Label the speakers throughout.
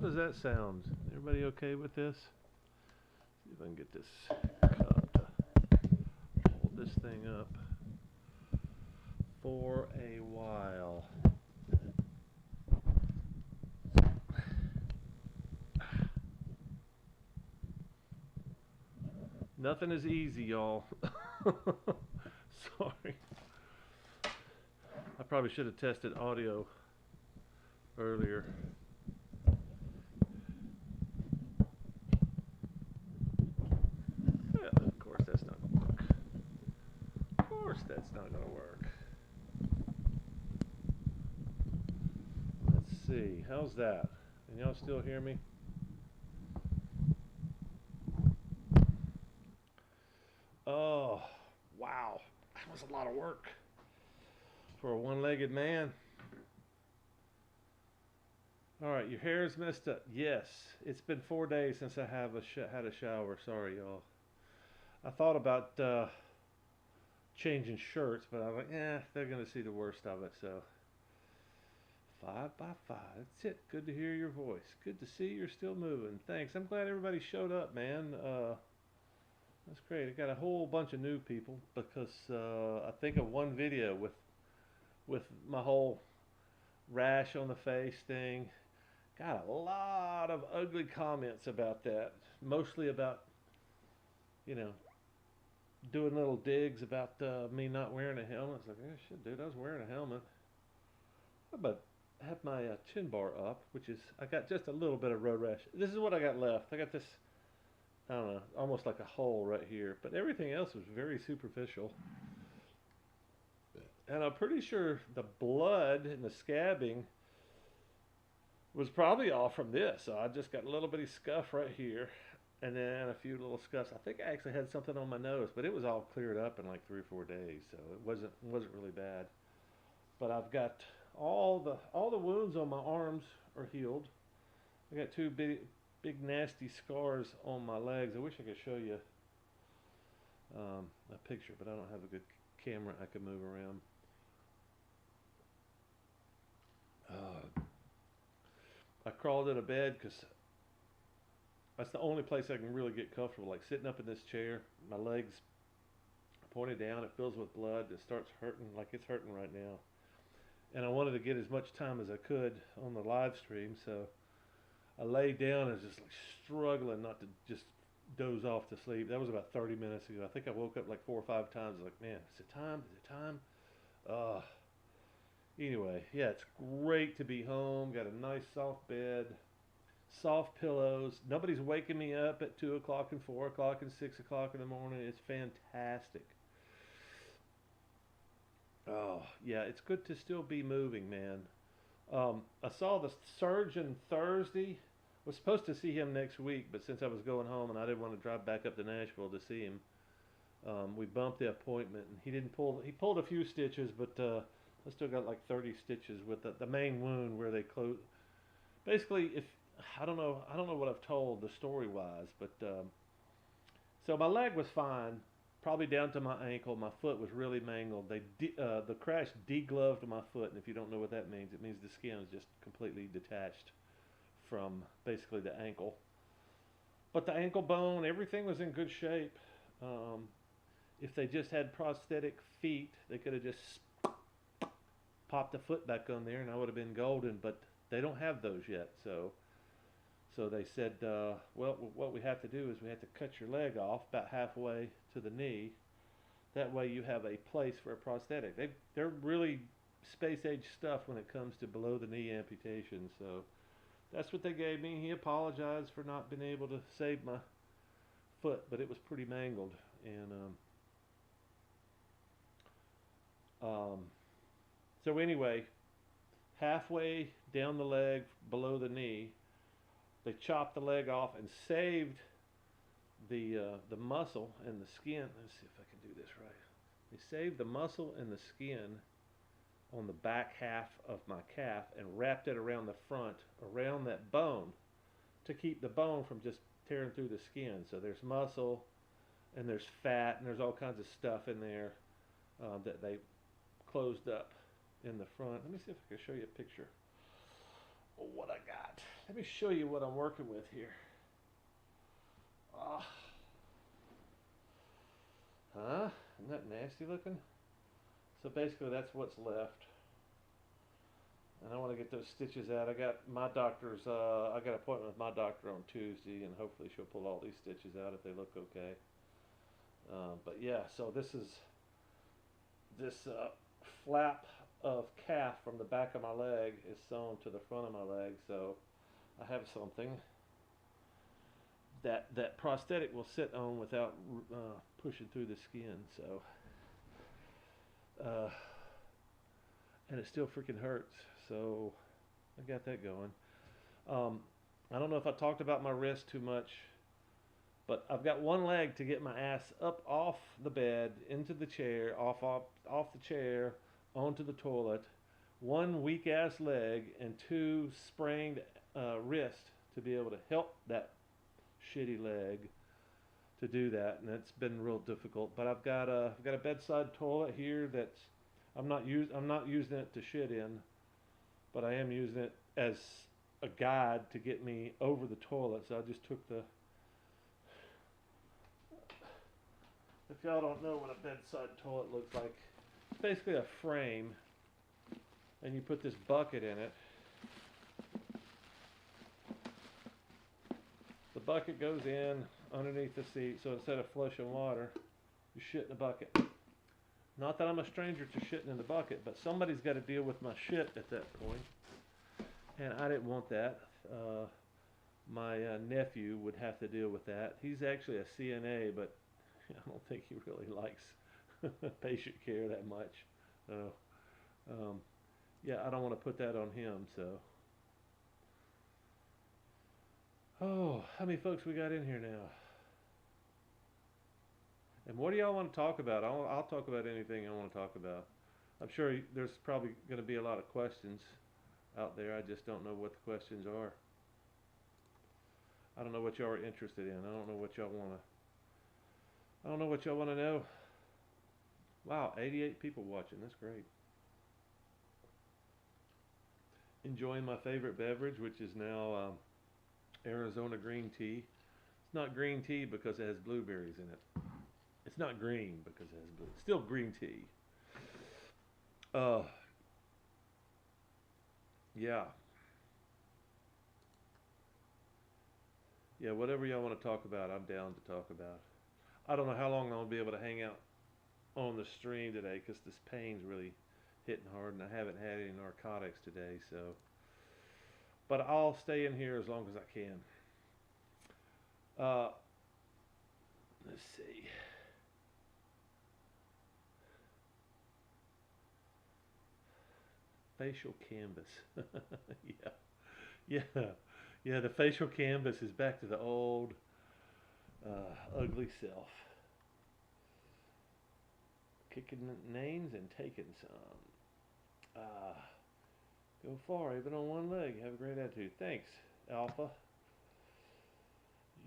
Speaker 1: How does that sound? Everybody okay with this? See if I can get this cup to hold this thing up for a while. Nothing is easy, y'all. Sorry. I probably should have tested audio earlier. Well, of course that's not going to work. Of course that's not going to work. Let's see. How's that? Can y'all still hear me? Oh, wow. That was a lot of work for a one-legged man. All right, your hair's messed up. Yes, it's been 4 days since I have had a shower. Sorry, y'all. I thought about changing shirts, but I was like, they're gonna see the worst of it. So 5x5. That's it. Good to hear your voice. Good to see you're still moving. Thanks. I'm glad everybody showed up, man. That's great. I got a whole bunch of new people because I think of one video with my whole rash on the face thing. Got a lot of ugly comments about that. Mostly about, you know, doing little digs about me not wearing a helmet. It's like, shit, dude, I was wearing a helmet. But I have my chin bar up, which is, I got just a little bit of road rash. This is what I got left. I got this, I don't know, almost like a hole right here. But everything else was very superficial. And I'm pretty sure the blood and the scabbing was probably all from this. So I just got a little bitty scuff right here, and then a few little scuffs. I think I actually had something on my nose, but it was all cleared up in like 3 or 4 days, so it wasn't really bad. But I've got all the wounds on my arms are healed. I got two big nasty scars on my legs. I wish I could show you a picture, but I don't have a good camera I can move around. I crawled into bed because that's the only place I can really get comfortable. Like sitting up in this chair, my legs pointed down, it fills with blood, it starts hurting like it's hurting right now. And I wanted to get as much time as I could on the live stream, so I laid down and was just like struggling not to just doze off to sleep. That was about 30 minutes ago. I think I woke up like 4 or 5 times. Like, man, is it time? Is it time? Anyway, yeah, it's great to be home. Got a nice soft bed, soft pillows. Nobody's waking me up at 2 o'clock and 4 o'clock and 6 o'clock in the morning. It's fantastic. Oh, yeah, it's good to still be moving, man. I saw the surgeon Thursday. Was supposed to see him next week, but since I was going home and I didn't want to drive back up to Nashville to see him, we bumped the appointment. And he didn't pull. He pulled a few stitches, but I still got like 30 stitches with the main wound where they close. Basically, if I don't know what I've told the story wise, but so my leg was fine, probably down to my ankle. My foot was really mangled. The crash degloved my foot, and if you don't know what that means, it means the skin is just completely detached from basically the ankle. But the ankle bone, everything was in good shape. If they just had prosthetic feet, they could have just popped the foot back on there, and I would have been golden. But they don't have those yet, so they said, well, what we have to do is we have to cut your leg off about halfway to the knee. That way you have a place for a prosthetic. They're really space age stuff when it comes to below the knee amputation. So that's what they gave me. He apologized for not being able to save my foot, but it was pretty mangled. And so anyway, halfway down the leg below the knee, they chopped the leg off and saved the muscle and the skin. Let's see if I can do this right. They saved the muscle and the skin on the back half of my calf and wrapped it around the front, around that bone, to keep the bone from just tearing through the skin. So there's muscle and there's fat and there's all kinds of stuff in there that they closed up in the front. Let me see if I can show you a picture of what I got. Let me show you what I'm working with here. Ah, huh? Isn't that nasty looking? So basically that's what's left. And I want to get those stitches out. I got my doctor's, I got an appointment with my doctor on Tuesday, and hopefully she'll pull all these stitches out if they look okay. But yeah, so this flap of calf from the back of my leg is sewn to the front of my leg, so I have something that prosthetic will sit on without pushing through the skin. So, and it still freaking hurts. So I got that going. I don't know if I talked about my wrist too much, but I've got one leg to get my ass up off the bed, into the chair, off the chair, onto the toilet. One weak ass leg and two sprained wrist to be able to help that shitty leg to do that, and it's been real difficult. But I've got a bedside toilet here that's I'm not using it to shit in, but I am using it as a guide to get me over the toilet. So I just took the. If y'all don't know what a bedside toilet looks like, it's basically a frame, and you put this bucket in it. The bucket goes in underneath the seat, so instead of flushing water, you shit in the bucket. Not that I'm a stranger to shitting in the bucket, but somebody's got to deal with my shit at that point, and I didn't want that. My nephew would have to deal with that. He's actually a CNA, but I don't think he really likes patient care that much. So, yeah, I don't want to put that on him, so. Oh, how many folks we got in here now? And what do y'all want to talk about? I'll talk about anything I want to talk about. I'm sure there's probably going to be a lot of questions out there. I just don't know what the questions are. I don't know what y'all are interested in. I don't know what y'all want to. I don't know what y'all want to know. Wow, 88 people watching. That's great. Enjoying my favorite beverage, which is now Arizona green tea. It's not green tea because it has blueberries in it. It's not green because it has blue. It's still green tea. Yeah. Yeah, whatever y'all want to talk about, I'm down to talk about. I don't know how long I'll be able to hang out on the stream today because this pain's really hitting hard, and I haven't had any narcotics today, so. But I'll stay in here as long as I can. Let's see. Facial canvas. Yeah. Yeah. Yeah, the facial canvas is back to the old ugly self. Kicking names and taking some. Go far, even on one leg. Have a great attitude. Thanks, Alpha.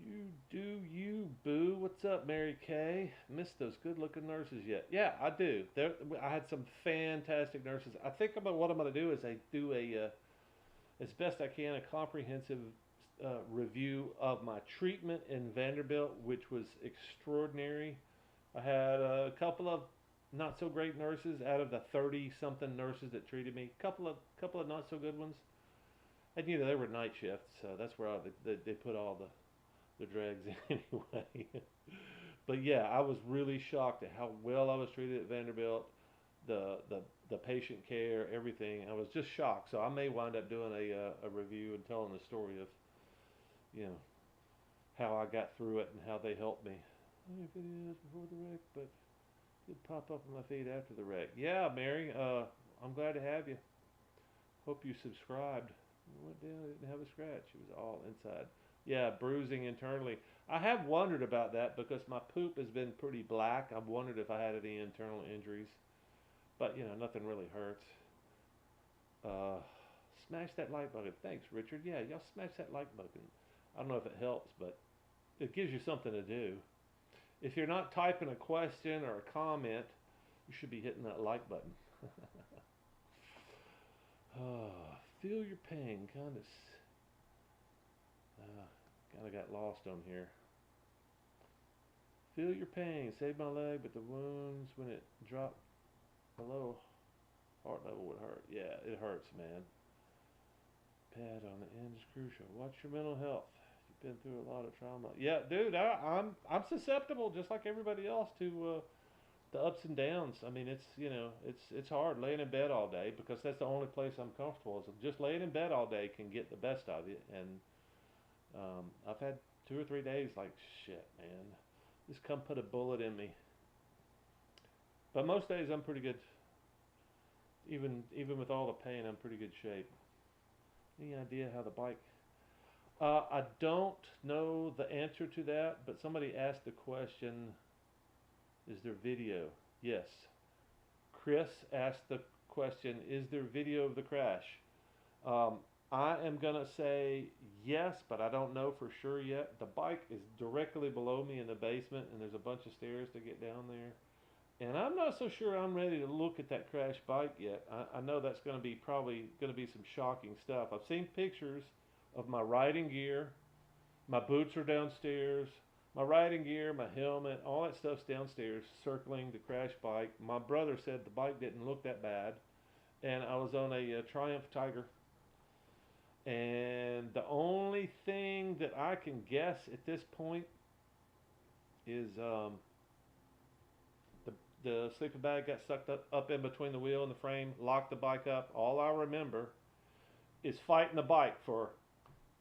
Speaker 1: You do you, boo. What's up, Mary Kay? Missed those good-looking nurses yet? Yeah, I do. I had some fantastic nurses. I think what I'm going to do is I do as best I can, a comprehensive review of my treatment in Vanderbilt, which was extraordinary. I had a couple of not so great nurses out of the 30-something nurses that treated me. Couple of not so good ones. And they were night shifts, so that's where they put all the drags in anyway. But yeah, I was really shocked at how well I was treated at Vanderbilt. The patient care, everything. I was just shocked. So I may wind up doing a review and telling the story of, how I got through it and how they helped me. Only videos before the wreck, but it pop up on my feed after the wreck. Yeah, Mary, I'm glad to have you. Hope you subscribed. I went down, I didn't have a scratch. It was all inside. Yeah, bruising internally. I have wondered about that because my poop has been pretty black. I've wondered if I had any internal injuries. But, nothing really hurts. Smash that like button. Thanks, Richard. Yeah, y'all smash that like button. I don't know if it helps, but it gives you something to do. If you're not typing a question or a comment, you should be hitting that like button. Feel your pain, kind of. Kind of got lost on here. Feel your pain. Save my leg, but the wounds when it dropped below heart level would hurt. Yeah, it hurts, man. Pad on the end is crucial. Watch your mental health. You've been through a lot of trauma. Yeah, dude, I'm susceptible just like everybody else to the ups and downs. I mean, it's hard laying in bed all day because that's the only place I'm comfortable. So just laying in bed all day can get the best of you. And I've had 2 or 3 days like shit, man. Just come put a bullet in me. But most days I'm pretty good. Even with all the pain, I'm pretty good shape. Any idea how the bike? I don't know the answer to that, but somebody asked the question, is there video? Yes. Chris asked the question, is there video of the crash? I am going to say yes, but I don't know for sure yet. The bike is directly below me in the basement, and there's a bunch of stairs to get down there. And I'm not so sure I'm ready to look at that crash bike yet. I know that's going to be probably going to be some shocking stuff. I've seen pictures of my riding gear. My boots are downstairs. My riding gear, my helmet, all that stuff's downstairs circling the crash bike. My brother said the bike didn't look that bad. And I was on a Triumph Tiger. And the only thing that I can guess at this point is the sleeping bag got sucked up in between the wheel and the frame, locked the bike up. All I remember is fighting the bike for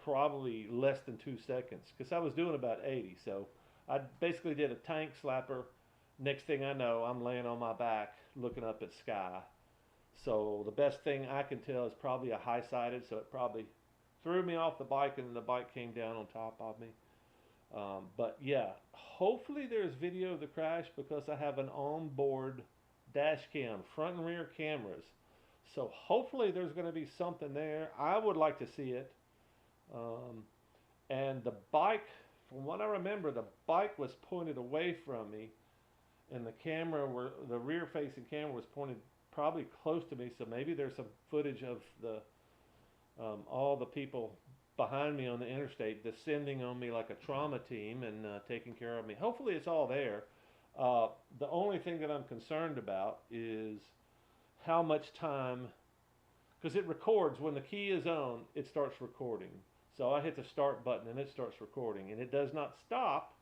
Speaker 1: probably less than 2 seconds because I was doing about 80. So I basically did a tank slapper. Next thing I know, I'm laying on my back looking up at sky. So the best thing I can tell is probably a high-sided, so it probably threw me off the bike and then the bike came down on top of me. But yeah, hopefully there's video of the crash because I have an onboard dash cam, front and rear cameras. So hopefully there's going to be something there. I would like to see it. And the bike, from what I remember, the bike was pointed away from me and the rear facing camera was pointed probably close to me. So maybe there's some footage of all the people behind me on the interstate descending on me like a trauma team and taking care of me. Hopefully it's all there. The only thing that I'm concerned about is how much time, because it records when the key is on, it starts recording. So I hit the start button and it starts recording, and it does not stop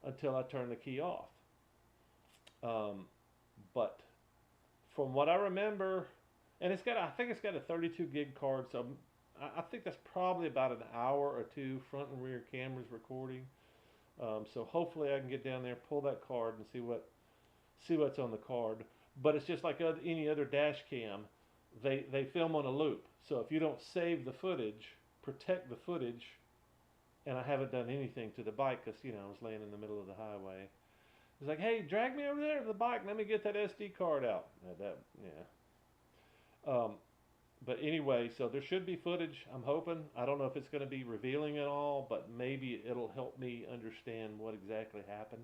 Speaker 1: until I turn the key off. But from what I remember, and I think it's got a 32 gig card, so I think that's probably about an hour or two front and rear cameras recording. So hopefully I can get down there, pull that card, and see what's on the card. But it's just like any other dash cam. They film on a loop. So if you don't save the footage, protect the footage, and I haven't done anything to the bike because, I was laying in the middle of the highway. It's like, hey, drag me over there to the bike. Let me get that SD card out. But anyway, so there should be footage, I'm hoping. I don't know if it's going to be revealing at all, but maybe it'll help me understand what exactly happened.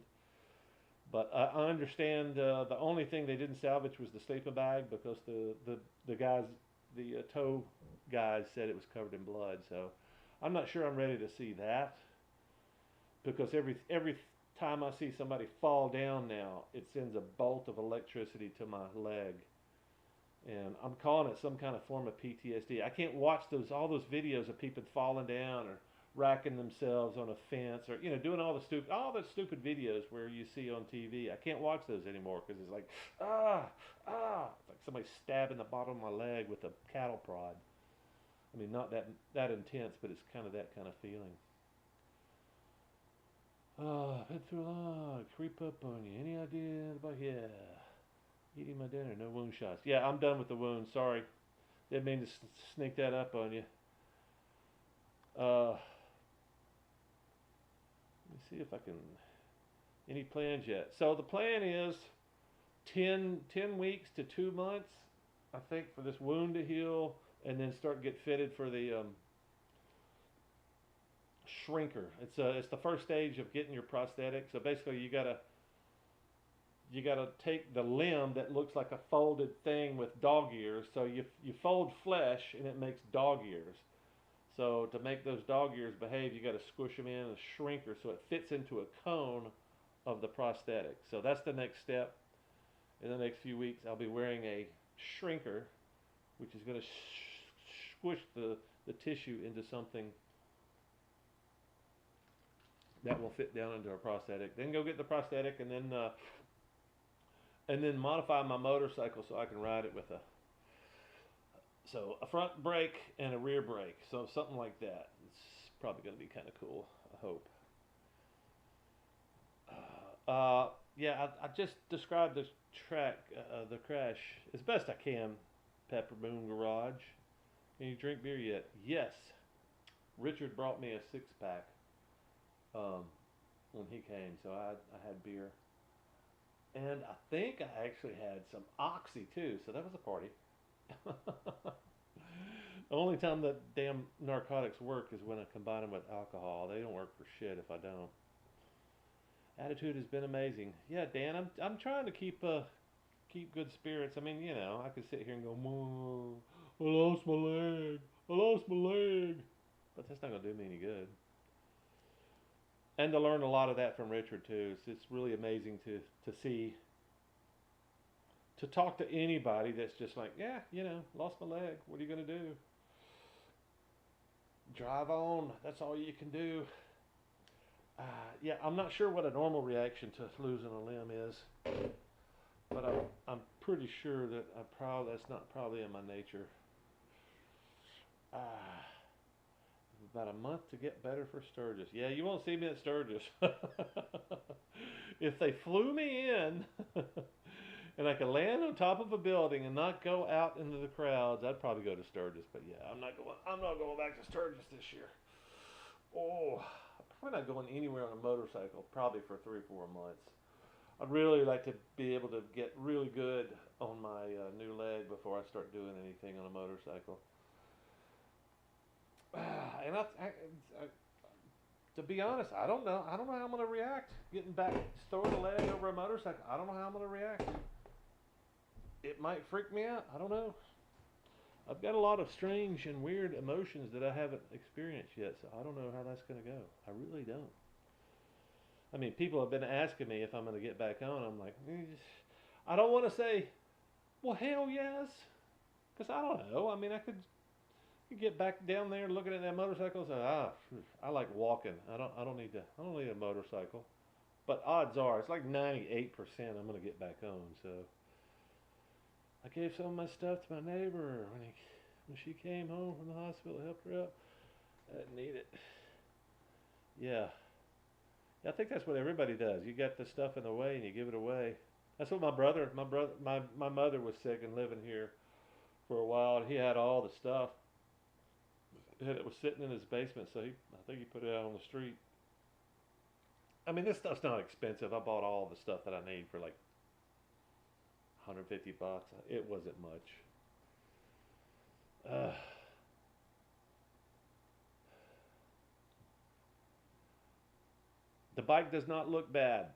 Speaker 1: But I understand the only thing they didn't salvage was the sleeping bag because the tow guys said it was covered in blood. So I'm not sure I'm ready to see that because every time I see somebody fall down now, it sends a bolt of electricity to my leg. And I'm calling it some kind of form of PTSD. I can't watch all those videos of people falling down or racking themselves on a fence or doing all the stupid videos where you see on TV. I can't watch those anymore because it's like it's like somebody stabbing the bottom of my leg with a cattle prod. I mean, not that intense, but it's kind of that kind of feeling. I've been through a lot. Creep up on you. Any idea about eating my dinner? No wound shots. Yeah, I'm done with the wound. Sorry, didn't mean to sneak that up on you. Let me see if I can. Any plans yet? So the plan is 10 weeks to 2 months, I think, for this wound to heal, and then start get fitted for the shrinker. It's the first stage of getting your prosthetic. So basically, you gotta take the limb that looks like a folded thing with dog ears. So you fold flesh and it makes dog ears. So to make those dog ears behave, you got to squish them in a shrinker so it fits into a cone of the prosthetic. So that's the next step. In the next few weeks, I'll be wearing a shrinker, which is going to squish the tissue into something that will fit down into a prosthetic. Then go get the prosthetic, and then modify my motorcycle so I can ride it with a front brake and a rear brake. So something like that. It's probably going to be kind of cool. I hope. Yeah, I just described this the crash as best I can. Pepper Moon Garage. Can you drink beer yet? Yes. Richard brought me a 6-pack when he came, so I had beer. And I think I actually had some Oxy too, so that was a party. The only time that damn narcotics work is when I combine them with alcohol. They don't work for shit if I don't. Attitude has been amazing. Yeah, Dan, I'm trying to keep good spirits. I mean, I could sit here and go, "Whoa, I lost my leg. I lost my leg," but that's not gonna do me any good. And to learn a lot of that from Richard too. It's really amazing to see, to talk to anybody that's just like, yeah, lost my leg. What are you gonna do? Drive on. That's all you can do. Yeah, I'm not sure what a normal reaction to losing a limb is, but I'm pretty sure that that's not probably in my nature. About a month to get better for Sturgis. Yeah, you won't see me at Sturgis. If they flew me in and I could land on top of a building and not go out into the crowds, I'd probably go to Sturgis. But yeah, I'm not going back to Sturgis this year. Oh, I'm probably not going anywhere on a motorcycle probably for 3 or 4 months. I'd really like to be able to get really good on my new leg before I start doing anything on a motorcycle. And to be honest, I don't know. I don't know how I'm going to react. Getting back, throwing a leg over a motorcycle. I don't know how I'm going to react. It might freak me out. I don't know. I've got a lot of strange and weird emotions that I haven't experienced yet, so I don't know how that's going to go. I really don't. I mean, people have been asking me if I'm going to get back on. I'm like, I don't want to say, well, hell yes, because I don't know. I mean, I could get back down there looking at that motorcycle and say, I like walking. I don't need a motorcycle. But odds are, it's like 98% I'm going to get back on. So I gave some of my stuff to my neighbor when she came home from the hospital, helped her up. I didn't need it. Yeah. I think that's what everybody does. You got the stuff in the way and you give it away. That's what my mother was sick and living here for a while. And he had all the stuff. It was sitting in his basement, so I think he put it out on the street. I mean, this stuff's not expensive. I bought all the stuff that I need for like $150. It wasn't much. The bike does not look bad.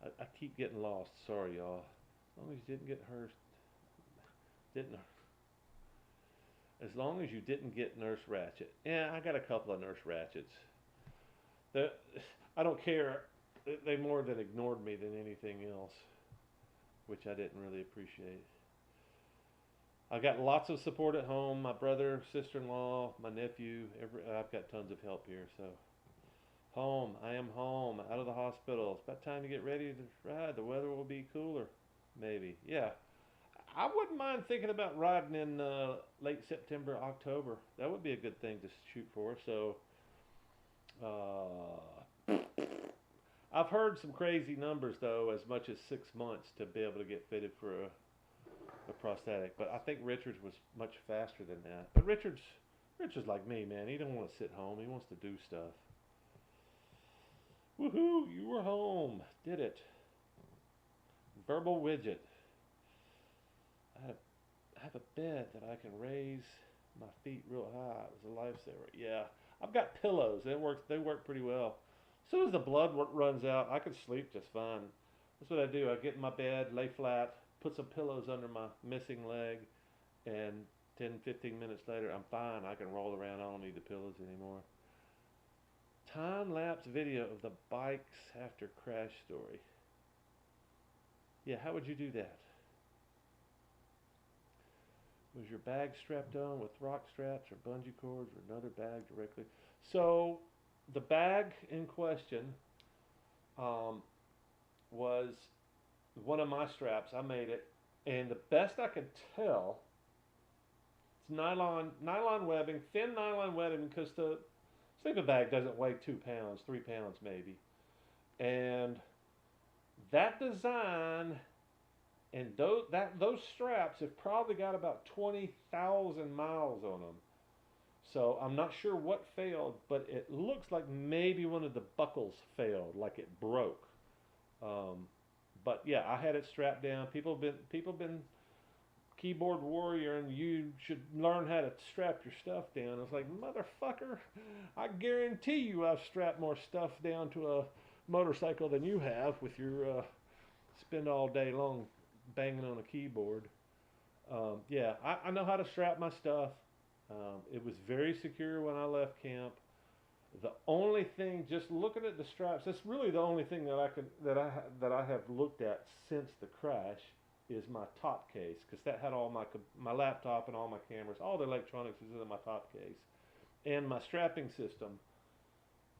Speaker 1: I keep getting lost. Sorry, y'all. As long as you didn't get hurt. As long as you didn't get Nurse Ratchet. Yeah, I got a couple of Nurse Ratchets. I don't care. They more than ignored me than anything else, which I didn't really appreciate. I got lots of support at home. My brother, sister-in-law, my nephew. I've got tons of help here. So, home. I am home. Out of the hospital. It's about time to get ready to ride. The weather will be cooler. Maybe. Yeah. I wouldn't mind thinking about riding in late September, October. That would be a good thing to shoot for. So, I've heard some crazy numbers, though, as much as 6 months to be able to get fitted for a prosthetic. But I think Richard's was much faster than that. But Richard's like me, man. He don't want to sit home. He wants to do stuff. Woohoo! You were home. Did it. Verbal widget. I have a bed that I can raise my feet real high. It was a lifesaver. Yeah. I've got pillows. They work pretty well. As soon as the blood runs out, I can sleep just fine. That's what I do. I get in my bed, lay flat, put some pillows under my missing leg, and 10, 15 minutes later, I'm fine. I can roll around. I don't need the pillows anymore. Time lapse video of the bikes after crash story. Yeah, how would you do that? Was your bag strapped on with rock straps or bungee cords or another bag directly? So the bag in question um, was one of my straps. I made it, and the best I could tell, it's nylon webbing, thin nylon webbing, because the sleeping bag doesn't weigh 2 pounds, 3 pounds maybe, and that design and those straps have probably got about 20,000 miles on them. So I'm not sure what failed, but it looks like maybe one of the buckles failed, like it broke. Um, but yeah, I had it strapped down. People been keyboard warrior, and you should learn how to strap your stuff down. I was like, motherfucker, I guarantee you I've strapped more stuff down to a motorcycle than you have with your spend all day long banging on a keyboard. Yeah, I know how to strap my stuff. It was very secure when I left camp. The only thing, just looking at the straps, that's really the only thing that I have looked at since the crash is my top case, because that had all my laptop and all my cameras, all the electronics was in my top case, and my strapping system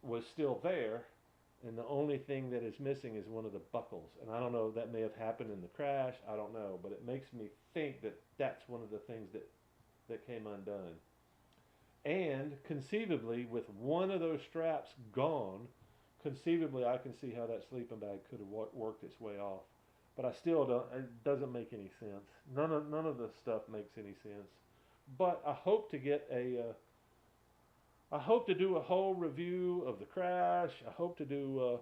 Speaker 1: was still there, and the only thing that is missing is one of the buckles. And I don't know, that may have happened in the crash, I don't know, but it makes me think that that's one of the things that came undone. And conceivably, with one of those straps gone, conceivably I can see how that sleeping bag could have worked its way off. But I still don't, it doesn't make any sense. None of the stuff makes any sense. But I hope to get I hope to do a whole review of the crash. I hope to do,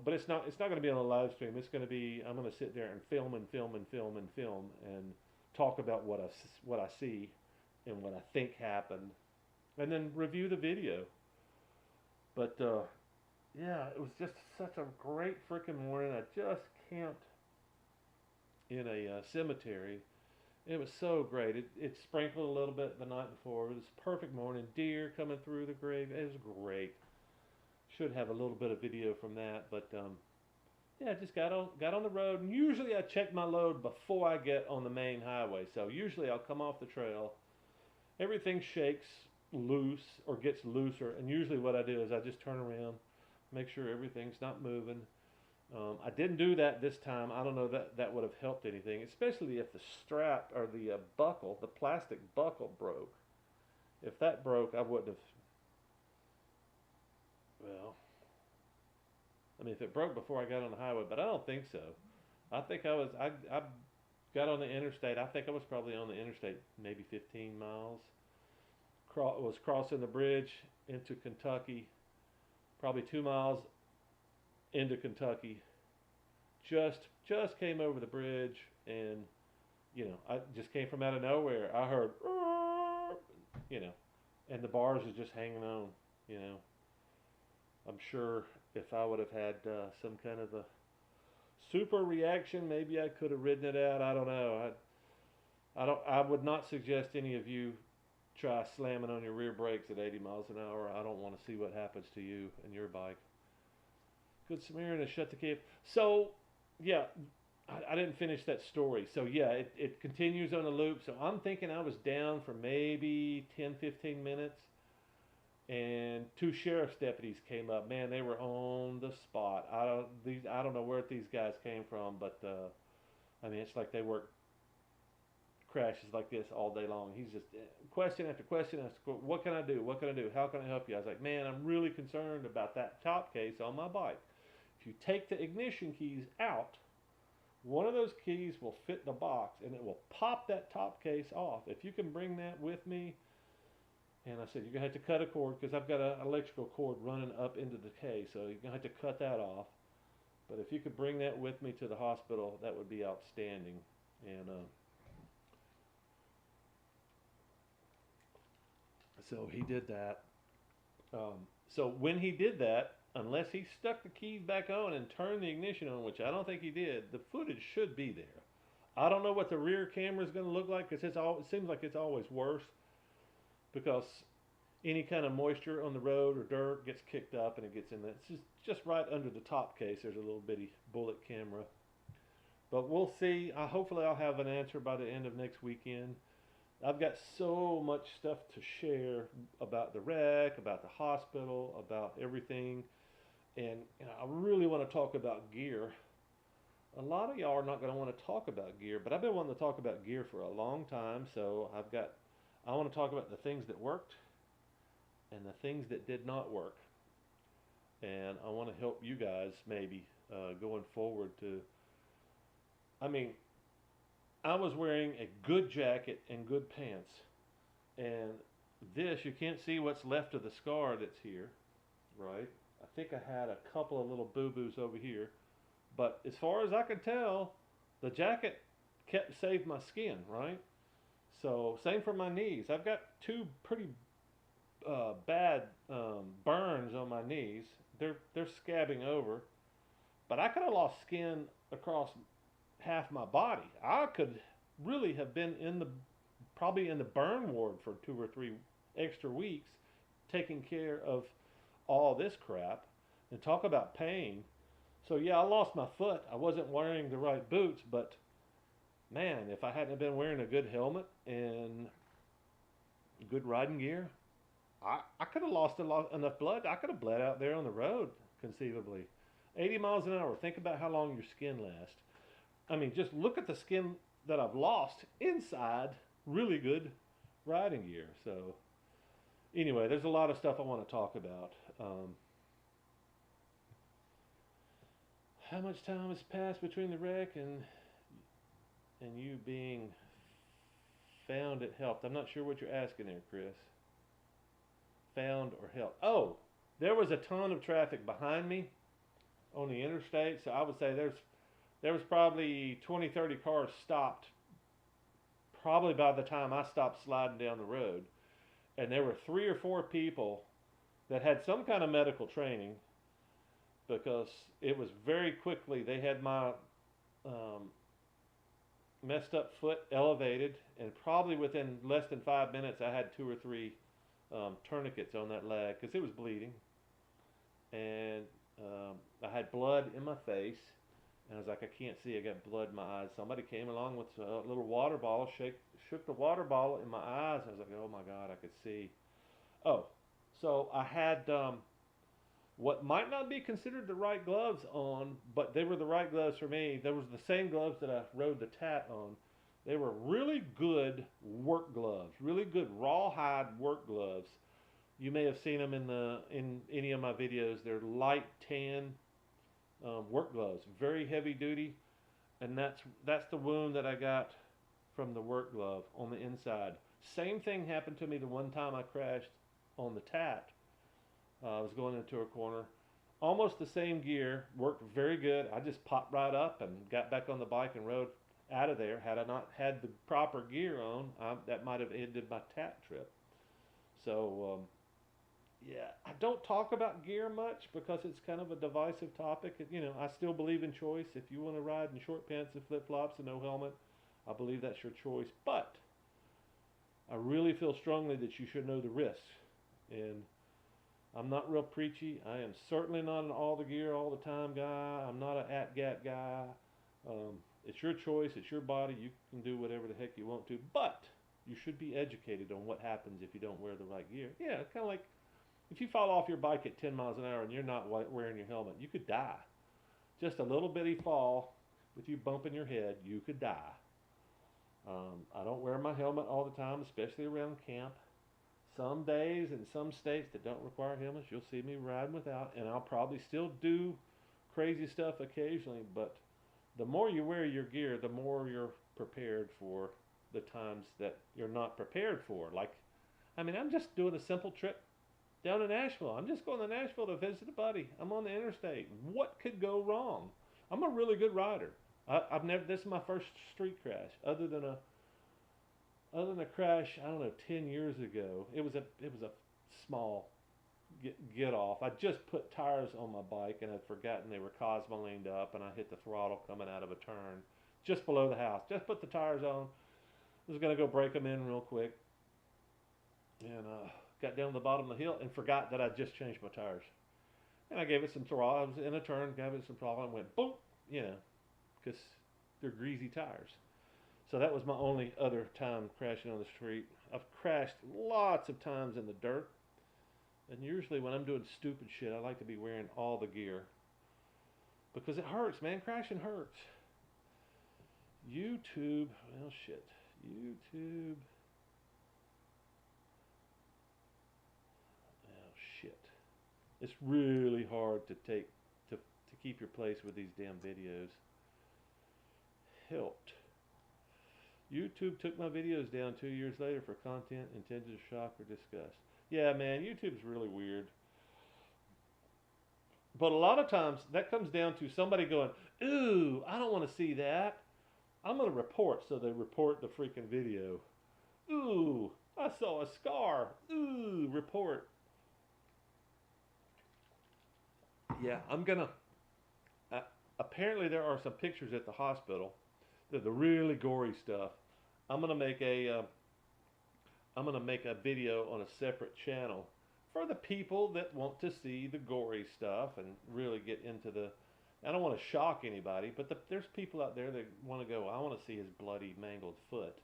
Speaker 1: but it's not going to be on a live stream. It's going to be, I'm going to sit there and film and film and film and film and talk about what I see and what I think happened, and then review the video. But yeah, it was just such a great freaking morning. I just camped in a cemetery. It was so great. It sprinkled a little bit the night before. It was a perfect morning. Deer coming through the grave. It was great. Should have a little bit of video from that, but yeah, I just got on the road. And usually I check my load before I get on the main highway. So usually I'll come off the trail. Everything shakes loose or gets looser, and usually what I do is I just turn around, make sure everything's not moving. I didn't do that this time. I don't know that would have helped anything, especially if the strap or the buckle, the plastic buckle broke. If that broke, I wouldn't have. Well, I mean, if it broke before I got on the highway, but I don't think so. I think I got on the interstate. I think I was probably on the interstate maybe 15 miles. Was crossing the bridge into Kentucky, probably 2 miles into Kentucky. Just came over the bridge, and I just came from out of nowhere. I heard, and the bars was just hanging on. I'm sure if I would have had some kind of a super reaction, maybe I could have ridden it out. I don't know. I would not suggest any of you try slamming on your rear brakes at 80 miles an hour. I don't want to see what happens to you and your bike. Good Samaritan has shut the cave. So, yeah, I didn't finish that story. So, yeah, it continues on a loop. So I'm thinking I was down for maybe 10, 15 minutes. And 2 sheriff's deputies came up. Man, they were on the spot. I don't know where these guys came from, but I mean, it's like they work crashes like this all day long. He's just question after question after, what can I do? What can I do? How can I help you? I was like, man, I'm really concerned about that top case on my bike. If you take the ignition keys out, one of those keys will fit the box and it will pop that top case off. If you can bring that with me. And I said, you're going to have to cut a cord, because I've got an electrical cord running up into the case, so you're going to have to cut that off. But if you could bring that with me to the hospital, that would be outstanding. And so he did that. So when he did that, unless he stuck the keys back on and turned the ignition on, which I don't think he did, the footage should be there. I don't know what the rear camera is going to look like because it seems like it's always worse because any kind of moisture on the road or dirt gets kicked up and it gets in there. It's just right under the top case. There's a little bitty bullet camera. But we'll see. Hopefully I'll have an answer by the end of next weekend. I've got so much stuff to share about the wreck, about the hospital, about everything. And I really want to talk about gear. A lot of y'all are not going to want to talk about gear, but I've been wanting to talk about gear for a long time. So I want to talk about the things that worked and the things that did not work. And I want to help you guys maybe going forward to, I mean, I was wearing a good jacket and good pants. And this, you can't see what's left of the scar that's here, right? I think I had a couple of little boo-boos over here. But as far as I could tell, the jacket saved my skin, right? So same for my knees. I've got two pretty bad burns on my knees. They're scabbing over, but I could have lost skin across half my body. I could really have been probably in the burn ward for 2 or 3 extra weeks, taking care of all this crap. And talk about pain. So yeah, I lost my foot. I wasn't wearing the right boots, but man, if I hadn't been wearing a good helmet and good riding gear, I could have lost enough blood. I could have bled out there on the road, conceivably. 80 miles an hour. Think about how long your skin lasts. I mean, just look at the skin that I've lost inside really good riding gear. So anyway, there's a lot of stuff I want to talk about. How much time has passed between the wreck and you being found it helped? I'm not sure what you're asking there, Chris. Found or helped? Oh, there was a ton of traffic behind me on the interstate, so I would say there was probably 20, 30 cars stopped probably by the time I stopped sliding down the road. And there were 3 or 4 people that had some kind of medical training, because it was very quickly, they had my messed up foot elevated, and probably within less than 5 minutes I had 2 or 3 tourniquets on that leg because it was bleeding. And I had blood in my face, and I was like, I can't see, I got blood in my eyes. Somebody came along with a little water bottle, shook the water bottle in my eyes. I was like, oh my God, I could see. Oh, so I had what might not be considered the right gloves on, but they were the right gloves for me. There was the same gloves that I rode the Tat on. They were really good work gloves, really good rawhide work gloves. You may have seen them in any of my videos. They're light tan work gloves, very heavy duty, and that's the wound that I got from the work glove on the inside. Same thing happened to me the one time I crashed on the Tat. I was going into a corner. Almost the same gear, worked very good. I just popped right up and got back on the bike and rode out of there. Had I not had the proper gear on, that might have ended my Tat trip. So, yeah, I don't talk about gear much because it's kind of a divisive topic. I still believe in choice. If you want to ride in short pants and flip-flops and no helmet, I believe that's your choice. But I really feel strongly that you should know the risks. And I'm not real preachy. I am certainly not an all the gear all the time guy. I'm not an at-gat guy. It's your choice. It's your body. You can do whatever the heck you want to. But you should be educated on what happens if you don't wear the right gear. Yeah, it's kind of like if you fall off your bike at 10 miles an hour and you're not wearing your helmet, you could die. Just a little bitty fall with you bumping your head, you could die. I don't wear my helmet all the time, especially around camp. Some days in some states that don't require helmets, you'll see me riding without, and I'll probably still do crazy stuff occasionally, but the more you wear your gear, the more you're prepared for the times that you're not prepared for. I'm just doing a simple trip down to Nashville. I'm just going to Nashville to visit a buddy. I'm on the interstate. What could go wrong? I'm a really good rider. This is my first street crash, other than a crash, I don't know, 10 years ago. It was a small get off. I just put tires on my bike and I'd forgotten they were Cosmolined up, and I hit the throttle coming out of a turn. just below the house. Just put the tires on. I was gonna go break them in real quick, and got down to the bottom of the hill and forgot that I just changed my tires. And I gave it some throttle. I was in a turn, gave it some throttle, and went boom, you know, because they're greasy tires. So that was my only other time crashing on the street. I've crashed lots of times in the dirt, and usually when I'm doing stupid shit, I like to be wearing all the gear because it hurts, man. Crashing hurts. YouTube, well, shit. YouTube. Oh, shit. It's really hard to keep your place with these damn videos. Helped. YouTube took my videos down 2 years later for content intended to shock or disgust. Yeah, man, YouTube's really weird. But a lot of times that comes down to somebody going, ooh, I don't want to see that. I'm going to report, so they report the freaking video. Ooh, I saw a scar. Ooh, report. Yeah, I'm going to... apparently there are some pictures at the hospital. They're the really gory stuff. I'm going to make a video on a separate channel for the people that want to see the gory stuff and really get into the... I don't want to shock anybody, but there's people out there that want to go, I want to see his bloody, mangled foot.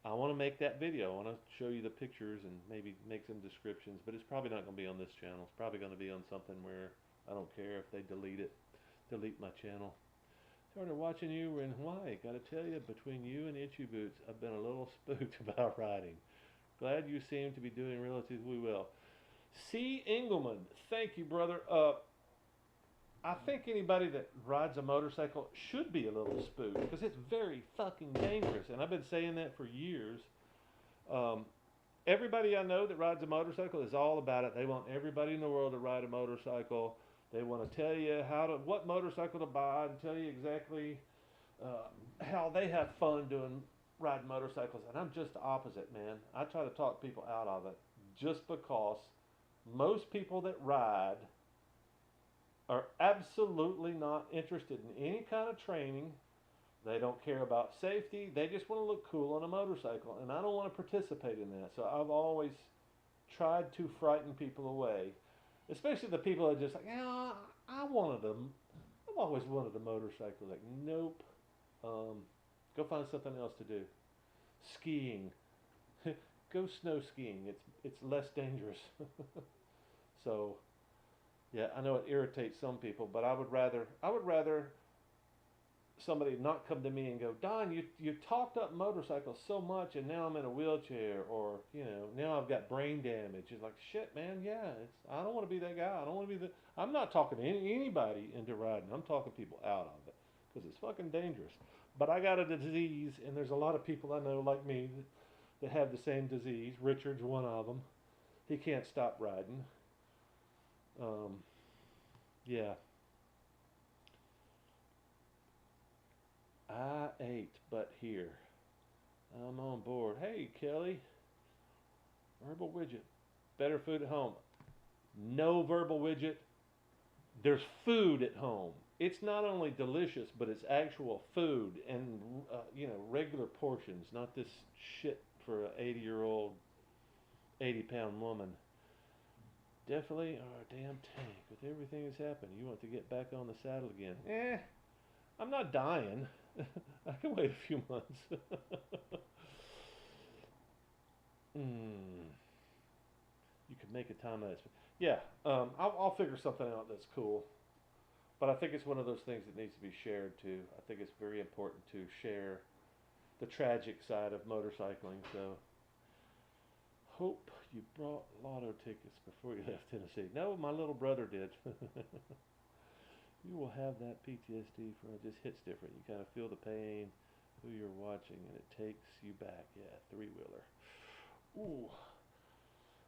Speaker 1: I want to make that video. I want to show you the pictures and maybe make some descriptions, but it's probably not going to be on this channel. It's probably going to be on something where I don't care if they delete my channel. Started watching you. We're in Hawaii. Got to tell you, between you and Itchy Boots, I've been a little spooked about riding. Glad you seem to be doing relatively well. C. Engelman, thank you, brother. I think anybody that rides a motorcycle should be a little spooked because it's very fucking dangerous. And I've been saying that for years. Everybody I know that rides a motorcycle is all about it. They want everybody in the world to ride a motorcycle. They want to tell you what motorcycle to buy and tell you exactly how they have fun riding motorcycles. And I'm just the opposite, man. I try to talk people out of it just because most people that ride are absolutely not interested in any kind of training. They don't care about safety. They just want to look cool on a motorcycle. And I don't want to participate in that. So I've always tried to frighten people away. Especially the people that are just like, yeah, I've always wanted a motorcycle. Like, nope. Go find something else to do. Skiing. Go snow skiing. It's less dangerous. So, yeah, I know it irritates some people, but I would rather somebody not come to me and go, Don, you talked up motorcycles so much, and now I'm in a wheelchair, or now I've got brain damage. It's like, shit, man. Yeah, I don't want to be that guy. I don't want to be I'm not talking anybody into riding. I'm talking people out of it because it's fucking dangerous. But I got a disease, and there's a lot of people I know like me that have the same disease. Richard's one of them. He can't stop riding. Yeah. I ate, but here. I'm on board. Hey, Kelly. Verbal widget. Better food at home. No verbal widget. There's food at home. It's not only delicious, but it's actual food and, regular portions, not this shit for an 80-year-old, 80-pound woman. Definitely our damn tank. With everything that's happened, you want to get back on the saddle again. I'm not dying. I can wait a few months. You could make a time out of it. Yeah, I'll figure something out that's cool. But I think it's one of those things that needs to be shared too. I think it's very important to share the tragic side of motorcycling. So, hope you brought lotto tickets before you left Tennessee. No, my little brother did. You will have that PTSD from it. Just hits different. You kind of feel the pain, who you're watching, and it takes you back. Yeah, three-wheeler. Ooh.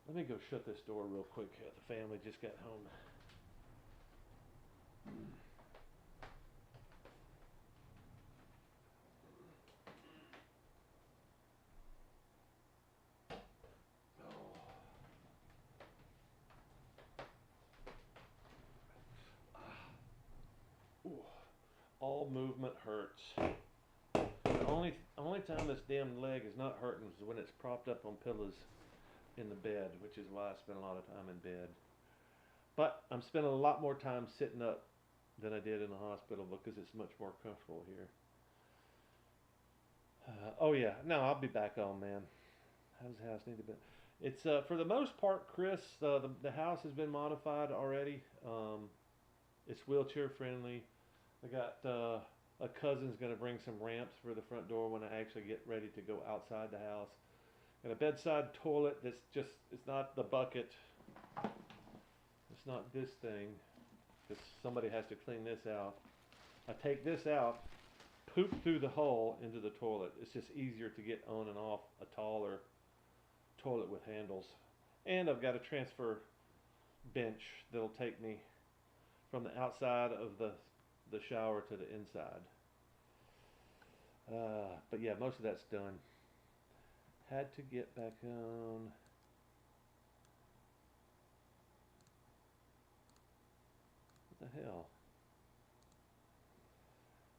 Speaker 1: Let me go shut this door real quick. The family just got home. Ooh. All movement hurts. only time this damn leg is not hurting is when it's propped up on pillows in the bed, which is why I spend a lot of time in bed. But I'm spending a lot more time sitting up than I did in the hospital because it's much more comfortable here. Oh yeah, no, I'll be back on, man. How's the house need to be? It's for the most part, Chris. The house has been modified already. It's wheelchair friendly. I got a cousin's gonna bring some ramps for the front door when I actually get ready to go outside the house. And a bedside toilet that's just, it's not the bucket. It's not this thing. Because somebody has to clean this out. I take this out, poop through the hole into the toilet. It's just easier to get on and off a taller toilet with handles. And I've got a transfer bench that'll take me from the outside of the shower to the inside. But yeah, most of that's done. Had to get back on. What the hell?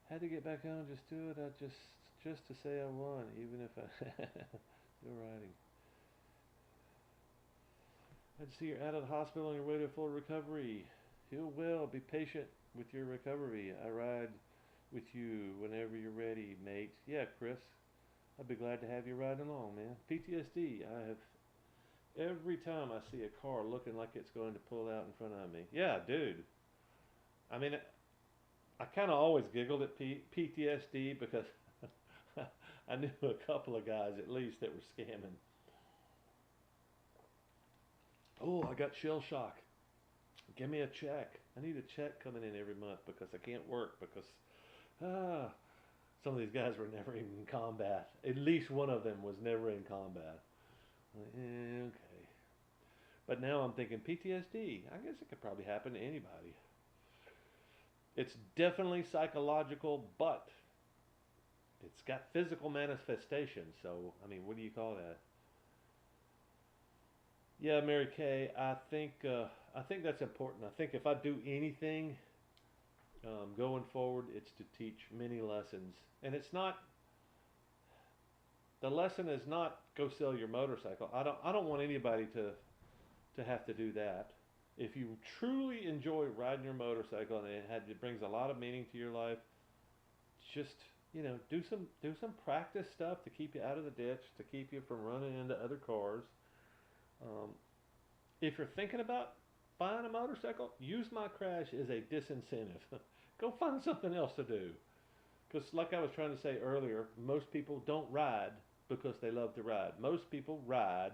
Speaker 1: Had to get back on, just do it. I just to say I won, even if I still writing. I'd see you're out of the hospital on your way to full recovery. Heal well, be patient with your recovery. I ride with you whenever you're ready, mate. Yeah, Chris. I'd be glad to have you ride along, man. PTSD. I have every time I see a car looking like it's going to pull out in front of me. Yeah, dude. I mean, I kind of always giggled at PTSD because I knew a couple of guys at least that were scamming. Oh, I got shell shock. Give me a check. I need a check coming in every month because I can't work because some of these guys were never even in combat. At least one of them was never in combat. Okay. But now I'm thinking PTSD. I guess it could probably happen to anybody. It's definitely psychological, but it's got physical manifestations. So, I mean, what do you call that? Yeah, Mary Kay, I think that's important. I think if I do anything going forward, it's to teach many lessons, and it's not. The lesson is not go sell your motorcycle. I don't want anybody to have to do that. If you truly enjoy riding your motorcycle and it brings a lot of meaning to your life, just do some practice stuff to keep you out of the ditch, to keep you from running into other cars. If you're thinking about buying a motorcycle, use my crash as a disincentive. Go find something else to do. Because like I was trying to say earlier, most people don't ride because they love to ride. Most people ride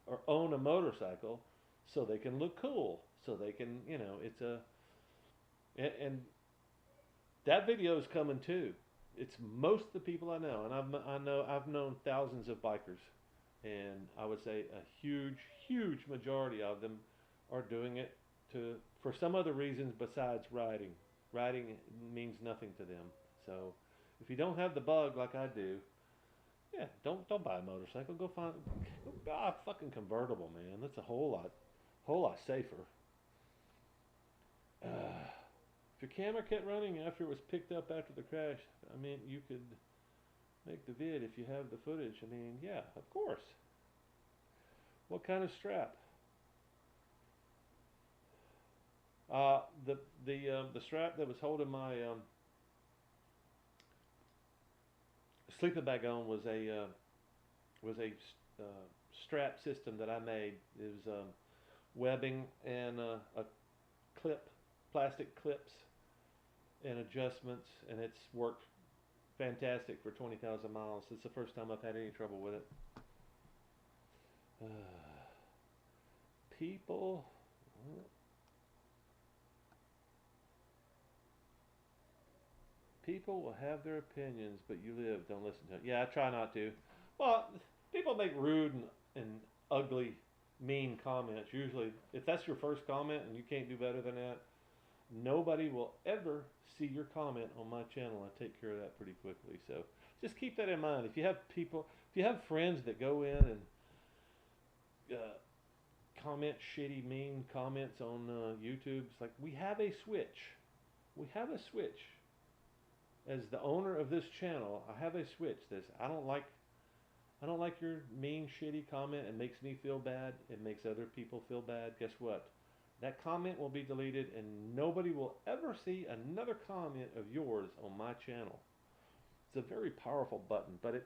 Speaker 1: or own a motorcycle so they can look cool. So they can, it's a... And that video is coming too. It's most of the people I know. And I've known thousands of bikers. And I would say a huge majority of them are doing it for some other reasons besides riding. Riding means nothing to them. So if you don't have the bug like I do, yeah, don't buy a motorcycle. Go buy a fucking convertible, man. That's a whole lot safer. If your camera kept running after it was picked up after the crash, I mean, you could make the vid if you have the footage. I mean, yeah, of course. What kind of strap? The strap that was holding my sleeping bag on was a strap system that I made. It was webbing and a plastic clips and adjustments, and it's worked fantastic for 20,000 miles. It's the first time I've had any trouble with it. People will have their opinions, but you live, don't listen to them. Yeah, I try not to. Well, people make rude and ugly, mean comments. Usually, if that's your first comment and you can't do better than that, nobody will ever see your comment on my channel. I take care of that pretty quickly. So just keep that in mind. If you have friends that go in and comment shitty, mean comments on YouTube, it's like we have a switch. We have a switch. as the owner of this channel, I have a switch. This I don't like your mean, shitty comment. It makes me feel bad. It makes other people feel bad. Guess what? That comment will be deleted, and nobody will ever see another comment of yours on my channel. It's a very powerful button, but I,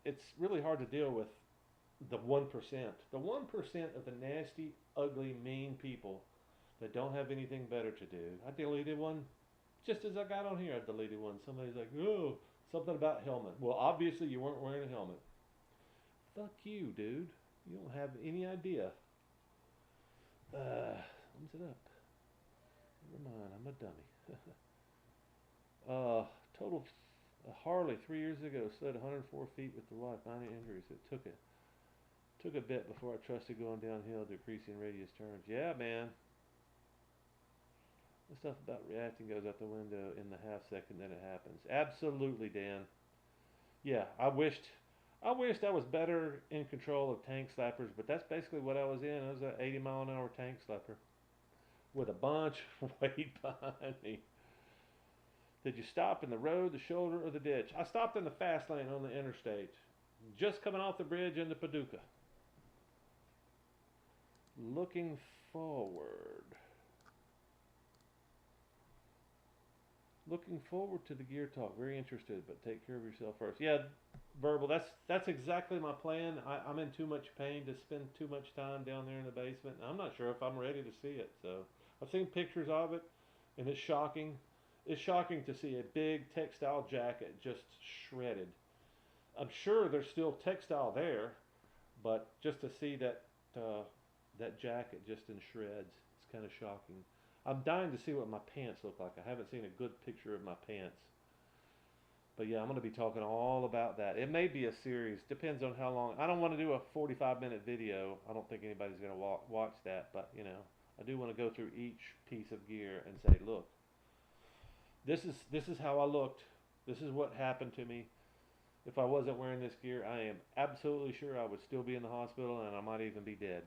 Speaker 1: it's really hard to deal with the 1%. The 1% of the nasty, ugly, mean people that don't have anything better to do. I deleted one just as I got on here. I deleted one. Somebody's like, oh, something about helmet. Well, obviously you weren't wearing a helmet. Fuck you, dude. You don't have any idea. Thumbs it up. Never mind, I'm a dummy. Total Harley 3 years ago slid 104 feet with the wife, minor injuries. It took a bit before I trusted going downhill, decreasing radius turns. Yeah, man. The stuff about reacting goes out the window in the half second that it happens. Absolutely, Dan. Yeah, I wished I was better in control of tank slappers, but that's basically what I was in. I was an 80 mile an hour tank slapper with a bunch of weight behind me. Did you stop in the road, the shoulder, or the ditch? I stopped in the fast lane on the interstate, just coming off the bridge into Paducah. Looking forward. Looking forward to the gear talk. Very interested, but take care of yourself first. Yeah, verbal. That's exactly my plan. I'm in too much pain to spend too much time down there in the basement. I'm not sure if I'm ready to see it. So I've seen pictures of it, and it's shocking. It's shocking to see a big textile jacket just shredded. I'm sure there's still textile there, but just to see that jacket just in shreds, it's kind of shocking. I'm dying to see what my pants look like. I haven't seen a good picture of my pants. But yeah, I'm going to be talking all about that. It may be a series. Depends on how long. I don't want to do a 45-minute video. I don't think anybody's going to watch that. But, I do want to go through each piece of gear and say, look, this is how I looked. This is what happened to me. If I wasn't wearing this gear, I am absolutely sure I would still be in the hospital and I might even be dead.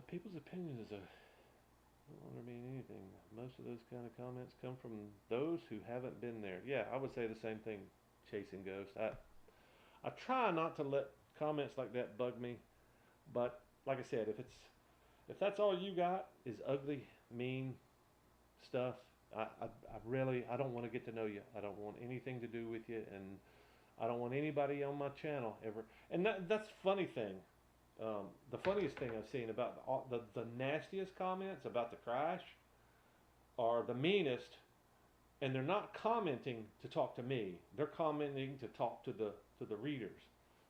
Speaker 1: People's opinions don't want to mean anything. Most of those kind of comments come from those who haven't been there. Yeah, I would say the same thing, chasing ghosts. I try not to let comments like that bug me, but like I said, if that's all you got is ugly, mean stuff, I don't want to get to know you. I don't want anything to do with you, and I don't want anybody on my channel ever. And that's the funny thing. The funniest thing I've seen about the nastiest comments about the crash are the meanest, and they're not commenting to talk to me. They're commenting to talk to the readers.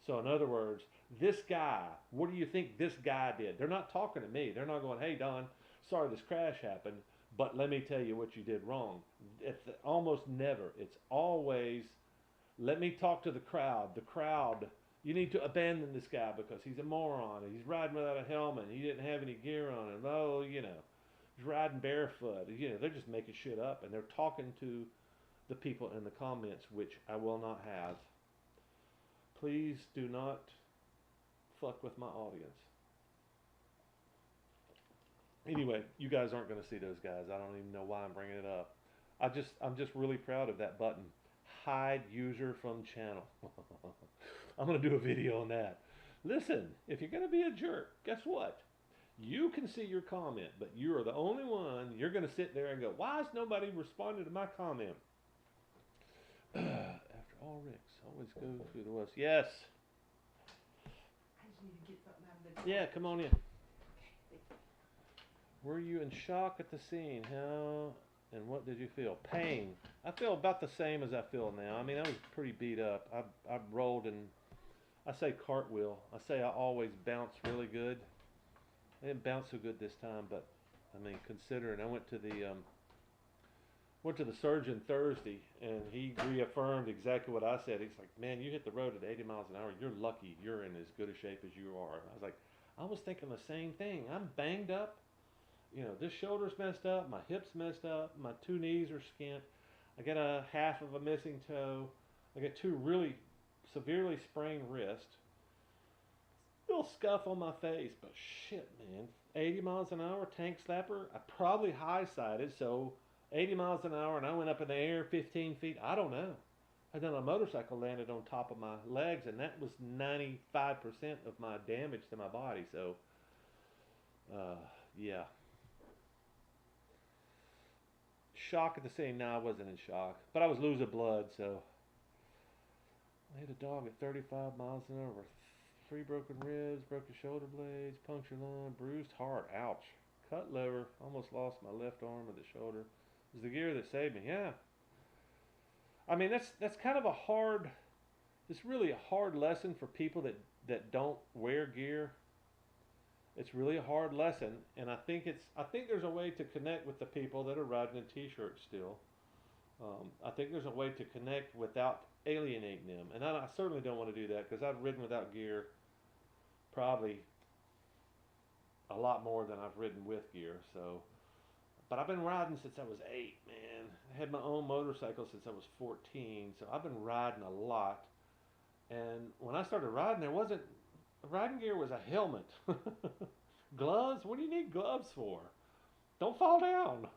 Speaker 1: So in other words, this guy, what do you think this guy did? They're not talking to me. They're not going, hey Don, sorry this crash happened, but let me tell you what you did wrong. It's almost never. It's always, let me talk to the crowd. The crowd, you need to abandon this guy because he's a moron. He's riding without a helmet. He didn't have any gear on him. Oh, he's riding barefoot. They're just making shit up, and they're talking to the people in the comments, which I will not have. Please do not fuck with my audience. Anyway, you guys aren't going to see those guys. I don't even know why I'm bringing it up. I'm just really proud of that button. Hide user from channel. I'm going to do a video on that. Listen, if you're going to be a jerk, guess what? You can see your comment, but you are the only one. You're going to sit there and go, why is nobody responding to my comment? After all Ricks, always go through the West. Yes.
Speaker 2: I just need to get something out of the
Speaker 1: Yeah, come on in. Were you in shock at the scene? How and what did you feel? Pain. I feel about the same as I feel now. I mean, I was pretty beat up. I rolled and I say cartwheel. I say I always bounce really good. I didn't bounce so good this time, but I mean, considering I went to the surgeon Thursday, and he reaffirmed exactly what I said. He's like, man, you hit the road at 80 miles an hour. You're lucky you're in as good a shape as you are. I was like, I was thinking the same thing. I'm banged up. This shoulder's messed up. My hip's messed up. My two knees are skint. I got a half of a missing toe. I got two really severely sprained wrists. Little scuff on my face, but shit, man. 80 miles an hour, tank slapper. I probably high-sided, so 80 miles an hour, and I went up in the air 15 feet. I don't know. And then a motorcycle landed on top of my legs, and that was 95% of my damage to my body. So, uh, yeah, shock at the same. No, I wasn't in shock, but I was losing blood. So I hit a dog at 35 miles an hour. Three broken ribs, broken shoulder blades, punctured lung, bruised heart. Ouch. Cut liver. Almost lost my left arm with the shoulder. It was the gear that saved me. Yeah. I mean, that's kind of a hard. It's really a hard lesson for people that don't wear gear. It's really a hard lesson, and I think there's a way to connect with the people that are riding in t-shirts still. I think there's a way to connect without alienating them, and I certainly don't want to do that because I've ridden without gear probably a lot more than I've ridden with gear. So, but I've been riding since I was 8, man. I had my own motorcycle since I was 14, so I've been riding a lot. And when I started riding, there wasn't riding gear was a helmet. Gloves? What do you need gloves for? Don't fall down.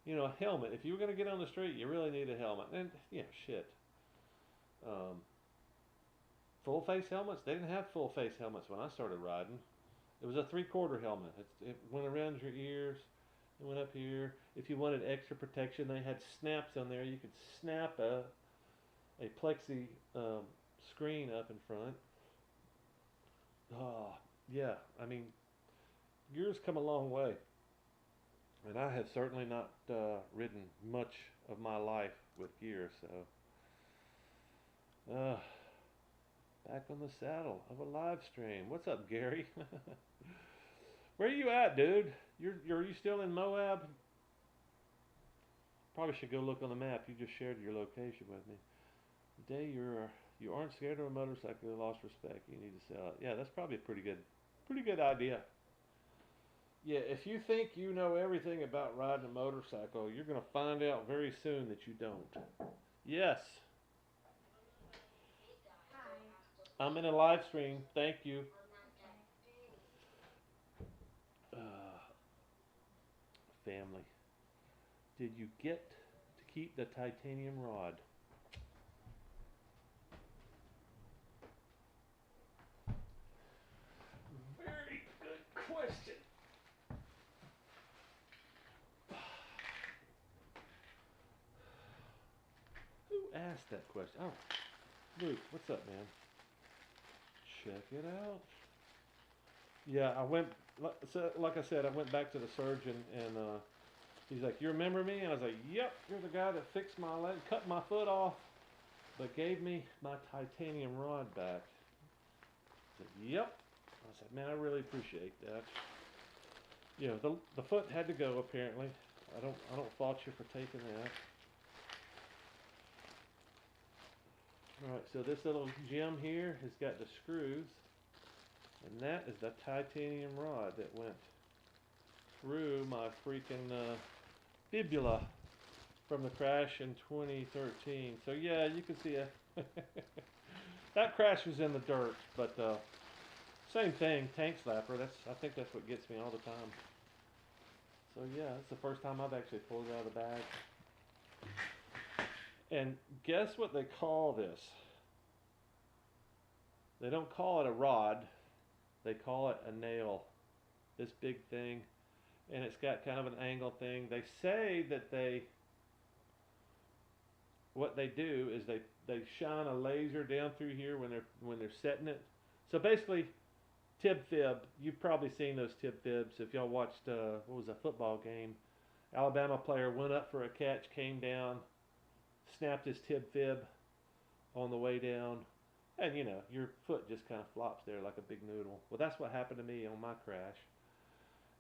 Speaker 1: You know, a helmet. If you were going to get on the street, you really need a helmet. And, yeah, shit. Um, full face helmets? They didn't have full face helmets when I started riding. It was a 3/4 helmet. It went around your ears. It went up here. If you wanted extra protection, they had snaps on there. You could snap a plexi screen up in front. Oh, yeah. I mean, gear's come a long way. And I have certainly not ridden much of my life with gear, so back on the saddle of a live stream. What's up, Gary? Where are you at, dude? Are you still in Moab? Probably should go look on the map. You just shared your location with me. The day you aren't scared of a motorcycle, you lost respect. You need to sell it. Yeah, that's probably a pretty good idea. Yeah, if you think you know everything about riding a motorcycle, you're going to find out very soon that you don't. Yes, I'm in a live stream. Thank you. Uh, family. Did you get to keep the titanium rod? Very good question. Who asked that question? Oh, Luke, what's up, man? Check it out. Yeah, I went. Like I said, I went back to the surgeon, and he's like, "You remember me?" And I was like, "Yep, you're the guy that fixed my leg, cut my foot off, but gave me my titanium rod back." I said, "Yep." I said, "Man, I really appreciate that." You know, the foot had to go apparently. I don't fault you for taking that. All right, so this little gem here has got the screws, and that is the titanium rod that went through my freaking fibula from the crash in 2013. So yeah, you can see that crash was in the dirt, but same thing, tank slapper. I think that's what gets me all the time. So yeah, it's the first time I've actually pulled it out of the bag. And guess what they call this? They don't call it a rod. They call it a nail. This big thing. And it's got kind of an angle thing. They say that what they do is they shine a laser down through here when they're setting it. So basically, tib fib. You've probably seen those tib fibs if y'all watched what was a football game. Alabama player went up for a catch, came down, snapped his tib fib on the way down, and you know your foot just kind of flops there like a big noodle. Well, that's what happened to me on my crash.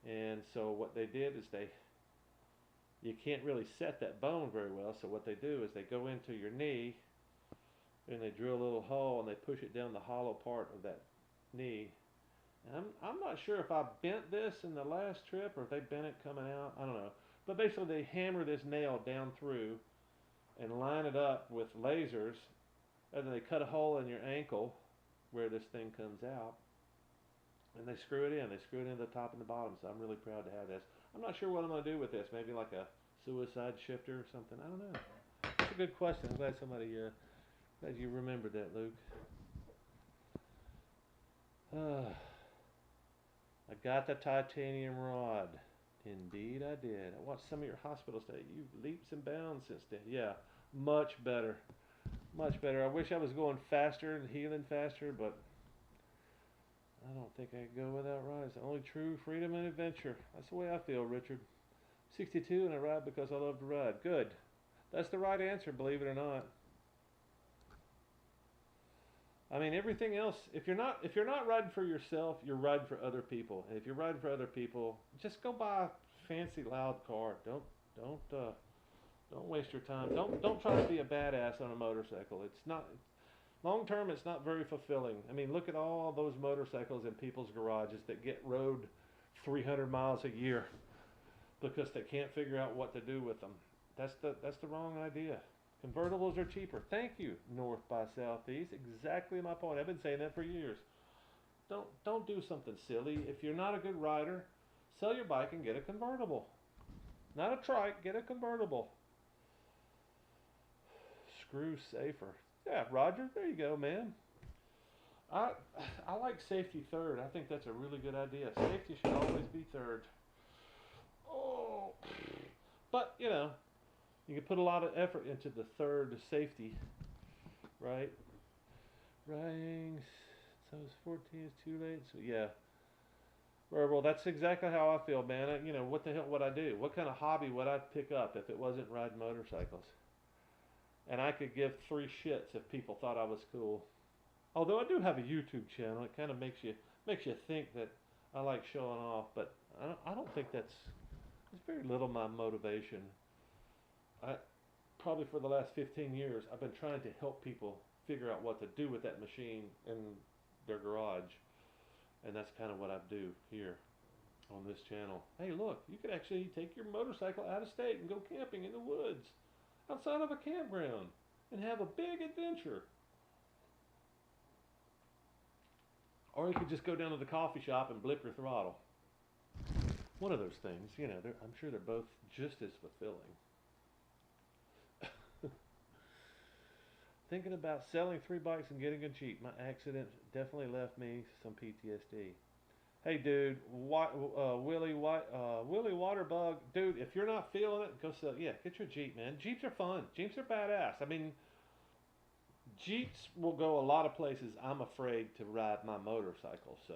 Speaker 1: And so what they did is you can't really set that bone very well. So what they do is they go into your knee and they drill a little hole and they push it down the hollow part of that knee. And I'm not sure if I bent this in the last trip or if they bent it coming out. I don't know. But basically they hammer this nail down through and line it up with lasers, and then they cut a hole in your ankle where this thing comes out, and they screw it in. They screw it in the top and the bottom, so I'm really proud to have this. I'm not sure what I'm going to do with this. Maybe like a suicide shifter or something? I don't know. That's a good question. I'm glad glad you remembered that, Luke. I got the titanium rod. Indeed, I did. I watched some of your hospital stay. You've leaps and bounds since then. Yeah, much better. Much better. I wish I was going faster and healing faster, but I don't think I could go without rides. The only true freedom and adventure. That's the way I feel, Richard. 62 and I ride because I love to ride. Good. That's the right answer, believe it or not. I mean, everything else. If you're not riding for yourself, you're riding for other people. And if you're riding for other people, just go buy a fancy, loud car. Don't waste your time. Don't try to be a badass on a motorcycle. It's not long term. It's not very fulfilling. I mean, look at all those motorcycles in people's garages that get rode 300 miles a year because they can't figure out what to do with them. That's the wrong idea. Convertibles are cheaper. Thank you, North by Southeast. Exactly my point. I've been saying that for years. Don't do something silly. If you're not a good rider, sell your bike and get a convertible. Not a trike, get a convertible. Screw safer. Yeah, Roger, there you go, man. I I like safety third. I think that's a really good idea. Safety should always be third. Oh, but you can put a lot of effort into the third safety, right? Riding, so it's 14 is too late. So yeah, well, that's exactly how I feel, man. What the hell would I do? What kind of hobby would I pick up if it wasn't riding motorcycles? And I could give three shits if people thought I was cool. Although I do have a YouTube channel, it kind of makes you think that I like showing off, but I don't think it's very little my motivation. I probably for the last 15 years I've been trying to help people figure out what to do with that machine in their garage, and that's kind of what I do here on this channel. Hey, look, you could actually take your motorcycle out of state and go camping in the woods outside of a campground and have a big adventure. Or you could just go down to the coffee shop and blip your throttle. One of those things, I'm sure they're both just as fulfilling. Thinking about selling 3 bikes and getting a Jeep. My accident definitely left me some PTSD. Hey, dude, Willie Waterbug, dude, if you're not feeling it, go sell. Yeah, get your Jeep, man. Jeeps are fun. Jeeps are badass. I mean, Jeeps will go a lot of places I'm afraid to ride my motorcycle, so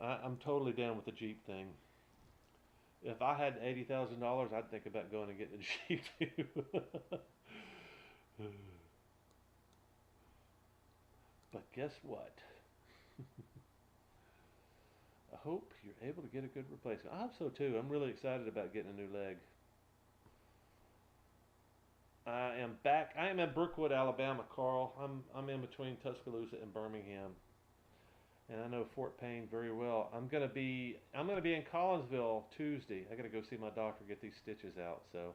Speaker 1: I'm totally down with the Jeep thing. If I had $80,000, I'd think about going and getting a Jeep too. But guess what? I hope you're able to get a good replacement. I hope so too. I'm really excited about getting a new leg. I am back. I am in Brookwood, Alabama, Carl. I'm in between Tuscaloosa and Birmingham, and I know Fort Payne very well. I'm gonna be in Collinsville Tuesday. I gotta go see my doctor, get these stitches out. So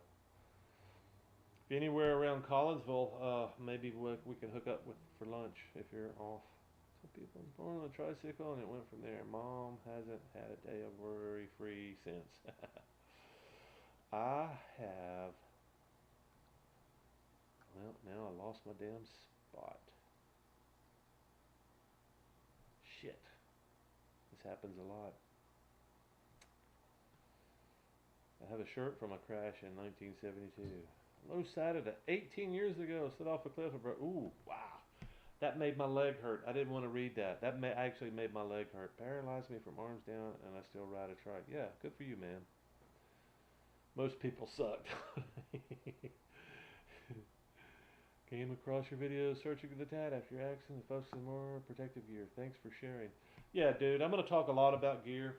Speaker 1: if anywhere around Collinsville, maybe we can hook up for lunch if you're off. Some people were born on a tricycle and it went from there. Mom hasn't had a day of worry free since. I have. Well, now I lost my damn spot. Shit. This happens a lot. I have a shirt from a crash in 1972. Low sided 18 years ago, slid off a cliff and broke. Ooh, wow. That made my leg hurt. I didn't want to read that. That actually made my leg hurt. Paralyzed me from arms down, and I still ride a trike. Yeah, good for you, man. Most people sucked. Came across your video searching the tat after your accident, focusing more protective gear. Thanks for sharing. Yeah, dude, I'm going to talk a lot about gear,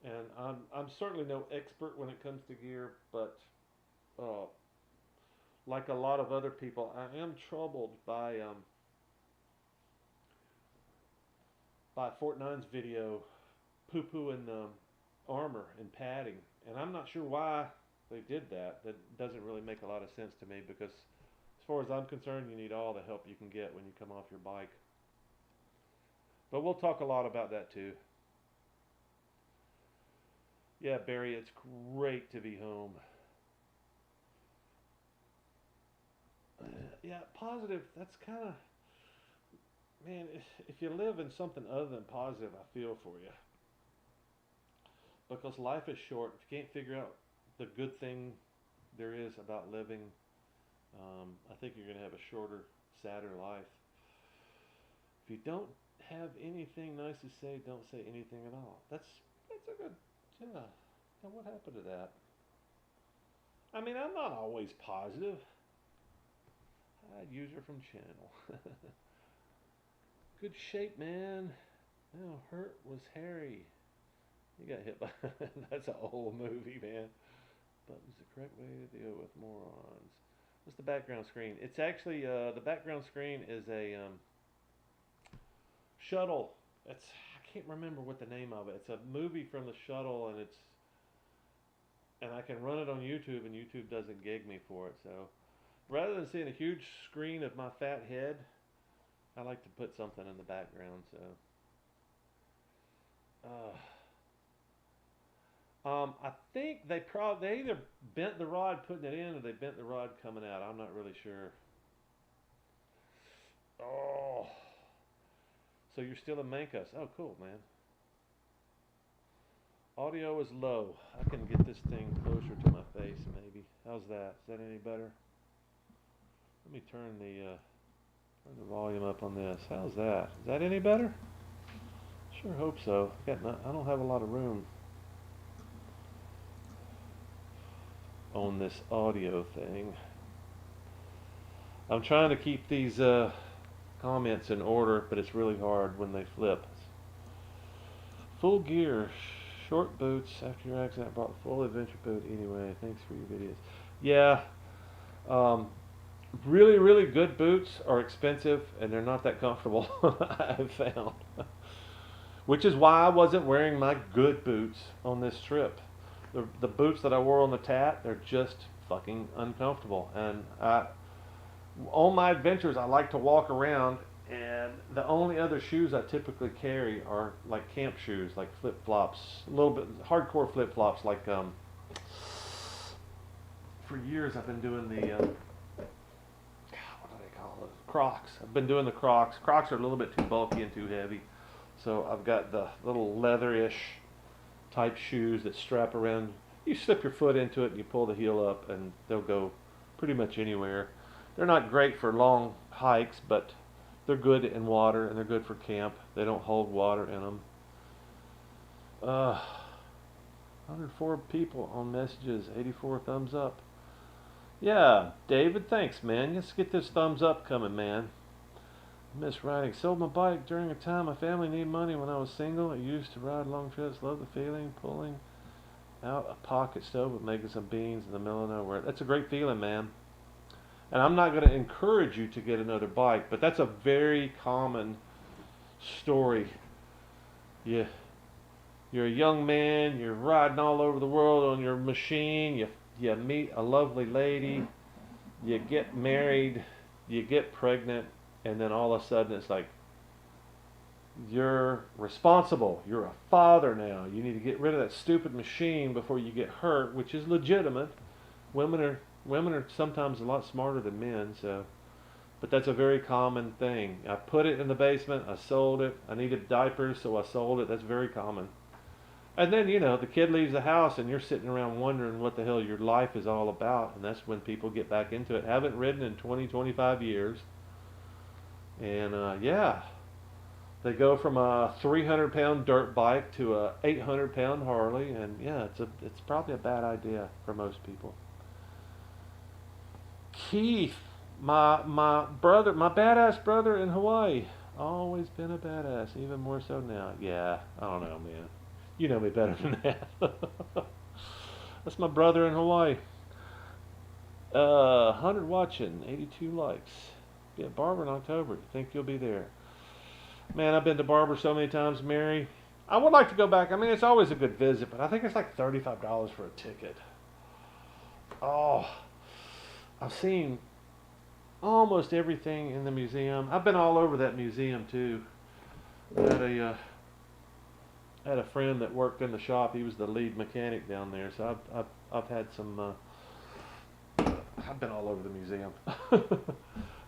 Speaker 1: and I'm certainly no expert when it comes to gear, but like a lot of other people, I am troubled by Fortnine's video poo-pooing armor and padding, and I'm not sure why they did that. That doesn't really make a lot of sense to me because as far as I'm concerned, you need all the help you can get when you come off your bike. But we'll talk a lot about that too. Yeah, Barry, it's great to be home. Yeah, positive. That's kind of, man, if you live in something other than positive, I feel for you. Because life is short. If you can't figure out the good thing there is about living, I think you're going to have a shorter, sadder life. If you don't have anything nice to say, don't say anything at all. That's a good, yeah. Now what happened to that? I mean, I'm not always positive. User from channel. Good shape, man. No, Hurt was Harry. He got hit by. That's an old movie, man. Button's the correct way to deal with morons. What's the background screen? It's actually the background screen is a shuttle. It's I can't remember what the name of it. It's a movie from the shuttle, and I can run it on YouTube, and YouTube doesn't gig me for it. So rather than seeing a huge screen of my fat head, I like to put something in the background. So. Uh, I think they either bent the rod putting it in or they bent the rod coming out. I'm not really sure. Oh, so you're still in Mancos. Oh, cool, man. Audio is low. I can get this thing closer to my face, maybe. How's that? Is that any better? Let me turn the volume up on this. How's that? Is that any better? Sure hope so. I don't have a lot of room on this audio thing. I'm trying to keep these comments in order, but it's really hard when they flip. Full gear, short boots. After your accident, I brought full adventure boot anyway. Thanks for your videos. Yeah, um, really, really good boots are expensive and they're not that comfortable. I've found, which is why I wasn't wearing my good boots on this trip. The boots that I wore on the Tat, they're just fucking uncomfortable. And on my adventures, I like to walk around, and the only other shoes I typically carry are like camp shoes, like flip flops, a little bit hardcore flip flops. Like for years, I've been doing the what do they call those? Crocs. I've been doing the Crocs. Crocs are a little bit too bulky and too heavy, so I've got the little leatherish type shoes that strap around. You slip your foot into it and you pull the heel up, and they'll go pretty much anywhere. They're not great for long hikes, but they're good in water and they're good for camp. They don't hold water in them. 104 people on messages, 84 thumbs up. Yeah, David, thanks, man. Let's get this thumbs up coming, man. Miss riding. Sold my bike during a time my family needed money when I was single. I used to ride long trips. Love the feeling, pulling out a pocket stove and making some beans in the middle of nowhere. That's a great feeling, man. And I'm not going to encourage you to get another bike, but that's a very common story. Yeah, you're a young man. You're riding all over the world on your machine. You meet a lovely lady. You get married. You get pregnant. And then all of a sudden it's like, you're responsible. You're a father now. You need to get rid of that stupid machine before you get hurt, which is legitimate. Women are sometimes a lot smarter than men, so, but that's a very common thing. I put it in the basement. I sold it. I needed diapers, so I sold it. That's very common. And then, the kid leaves the house and you're sitting around wondering what the hell your life is all about. And that's when people get back into it. Haven't ridden in 20, 25 years. And yeah, they go from a 300-pound dirt bike to a 800-pound Harley, and yeah, it's probably a bad idea for most people. Keith, my brother, my badass brother in Hawaii, always been a badass, even more so now. Yeah, I don't know, man. You know me better than that. That's my brother in Hawaii. 100 watching, 82 likes. Be at Barber in October. Think you'll be there? Man, I've been to Barber so many times, Mary. I would like to go back. I mean, it's always a good visit, but I think it's like $35 for a ticket. Oh, I've seen almost everything in the museum. I've been all over that museum too. I had a friend that worked in the shop. He was the lead mechanic down there, so I've had some. I've been all over the museum.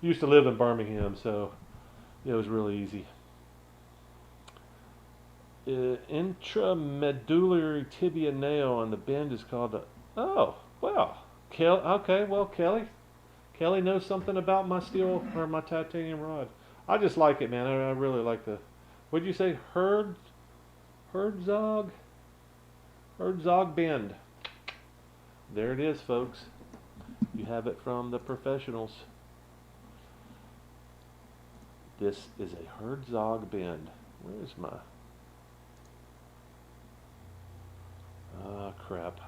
Speaker 1: Used to live in Birmingham, so it was really easy. Intramedullary tibia nail on the bend is called a. Oh, well, okay, well, Kelly knows something about my steel or my titanium rod. I just like it, man. I really like the. What'd you say? Herzog? Herzog bend. There it is, folks. You have it from the professionals. This is a Herzog bend. Where's my... crap.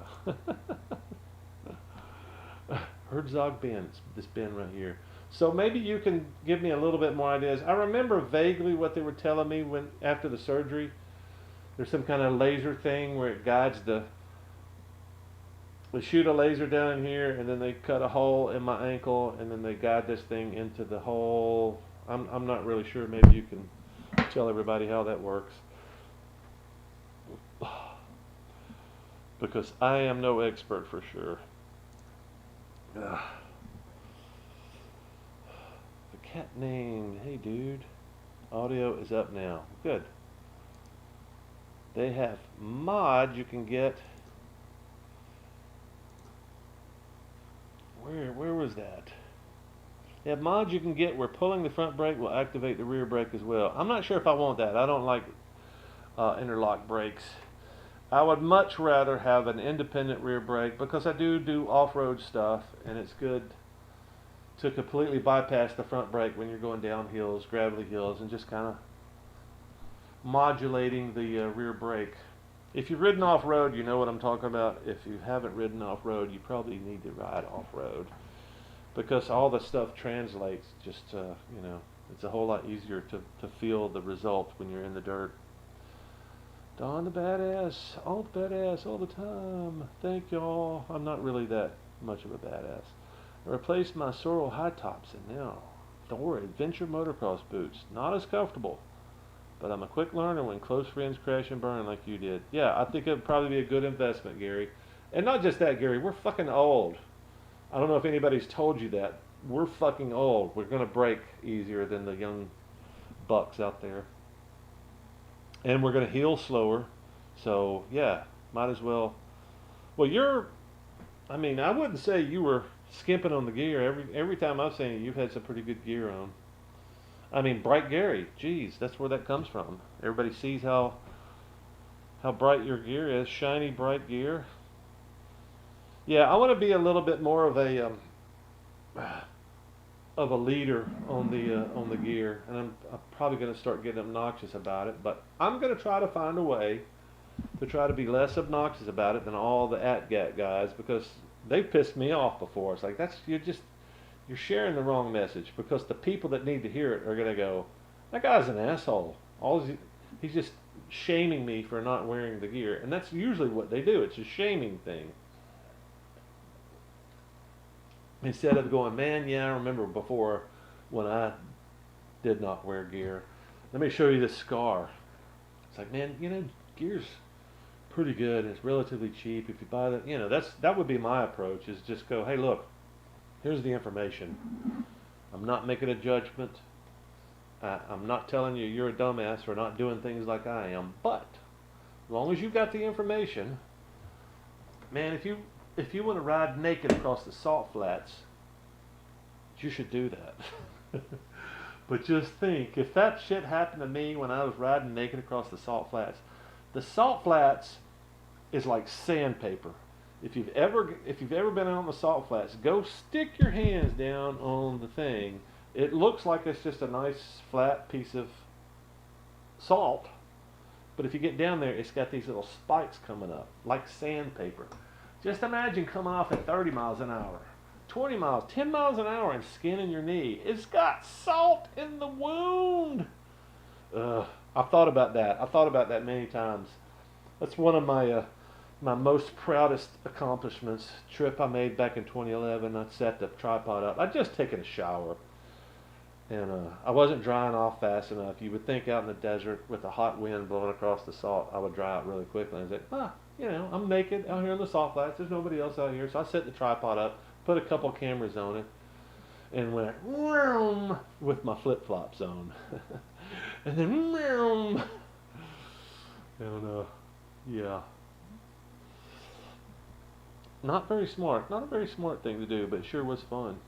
Speaker 1: Herzog bend. This bend right here. So maybe you can give me a little bit more ideas. I remember vaguely what they were telling me when after the surgery. There's some kind of laser thing where it guides the... They shoot a laser down in here, and then they cut a hole in my ankle, and then they guide this thing into the hole. I'm not really sure. Maybe you can tell everybody how that works. Because I am no expert for sure. Ugh. The cat named, hey dude. Audio is up now. Good. They have mods you can get. Where was that? They have mods you can get where pulling the front brake will activate the rear brake as well. I'm not sure if I want that. I don't like interlock brakes. I would much rather have an independent rear brake because I do off-road stuff, and it's good to completely bypass the front brake when you're going down hills, gravelly hills, and just kind of modulating the rear brake. If you've ridden off-road, you know what I'm talking about. If you haven't ridden off-road, you probably need to ride off-road because all the stuff translates just, it's a whole lot easier to feel the result when you're in the dirt. Don the badass, all the time. Thank y'all. I'm not really that much of a badass. I replaced my Sorrel high tops and now, don't worry, adventure motocross boots. Not as comfortable. But I'm a quick learner when close friends crash and burn like you did. Yeah, I think it would probably be a good investment, Gary. And not just that, Gary, we're fucking old. I don't know if anybody's told you that. We're fucking old. We're going to break easier than the young bucks out there. And we're going to heal slower. So, yeah, might as well. Well, I wouldn't say you were skimping on the gear. Every time I've seen you, you've had some pretty good gear on. I mean, bright Gary. Geez, that's where that comes from. Everybody sees how bright your gear is. Shiny, bright gear. Yeah, I want to be a little bit more of a leader on the gear, and I'm probably going to start getting obnoxious about it. But I'm going to try to find a way to try to be less obnoxious about it than all the ATGAT guys because they've pissed me off before. It's like you're sharing the wrong message because the people that need to hear it are going to go, that guy's an asshole. He's just shaming me for not wearing the gear. And that's usually what they do. It's a shaming thing. Instead of going, man, yeah, I remember before when I did not wear gear. Let me show you this scar. It's like, man, gear's pretty good. It's relatively cheap. If you buy that, that would be my approach is just go, hey, look. Here's the information. I'm not making a judgment. I'm not telling you you're a dumbass for not doing things like I am. But as long as you've got the information, man, if you want to ride naked across the salt flats, you should do that. But just think, if that shit happened to me when I was riding naked across the salt flats is like sandpaper. If you've ever been out on the salt flats, go stick your hands down on the thing. It looks like it's just a nice flat piece of salt, but if you get down there, it's got these little spikes coming up like sandpaper. Just imagine coming off at 30 miles an hour, 20 miles, 10 miles an hour and skinning your knee. It's got salt in the wound. I've thought about that. I've thought about that many times. That's one of my most proudest accomplishments. Trip I made back in 2011. I set the tripod up. I'd just taken a shower. and I wasn't drying off fast enough. You would think out in the desert with the hot wind blowing across the salt, I would dry out really quickly. I was like, I'm naked out here in the salt flats. There's nobody else out here, so I set the tripod up, put a couple cameras on it, and went vroom, with my flip flops on, and then vroom, and yeah, not very smart, not a very smart thing to do, but it sure was fun.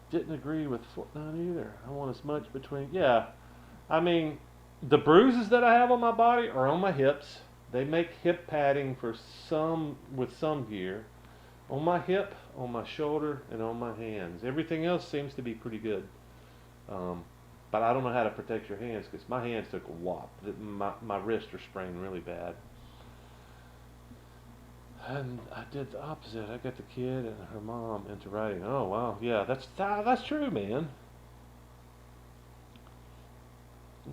Speaker 1: Didn't agree with Fortnite either. I want as much between. Yeah, I mean, the bruises that I have on my body are on my hips. They make hip padding for some with some gear. On my hip, on my shoulder, and on my hands. Everything else seems to be pretty good. Um, but I don't know how to protect your hands because my hands took a whop. My wrists are sprained really bad. And I did the opposite. I got the kid and her mom into riding. Oh wow, yeah, that's true, man.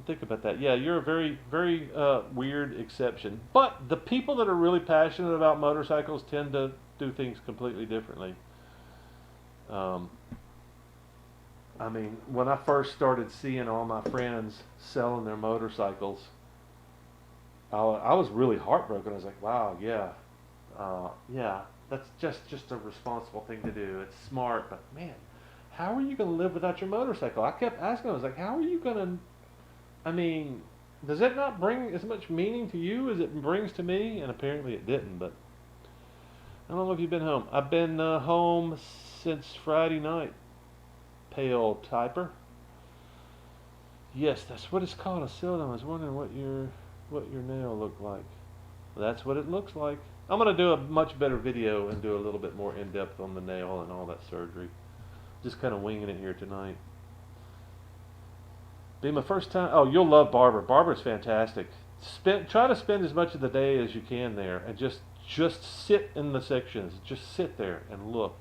Speaker 1: Think about that. Yeah, you're a very very weird exception. But the people that are really passionate about motorcycles tend to do things completely differently. Um, I mean, when I first started seeing all my friends selling their motorcycles, I was really heartbroken. I was like, wow, yeah, that's just a responsible thing to do. It's smart, but man, how are you going to live without your motorcycle? I kept asking. I was like, how are you going to? I mean, does it not bring as much meaning to you as it brings to me? And apparently it didn't. But how long have you been home? I've been home since Friday night. Pale typer. Yes, that's what it's called. A cylinder. I was wondering what your nail looked like. Well, that's what it looks like. I'm gonna do a much better video and do a little bit more in depth on the nail and all that surgery. Just kind of winging it here tonight. Be my first time. Oh, you'll love Barber. Barber's fantastic. Try to spend as much of the day as you can there, and just sit in the sections. Just sit there and look.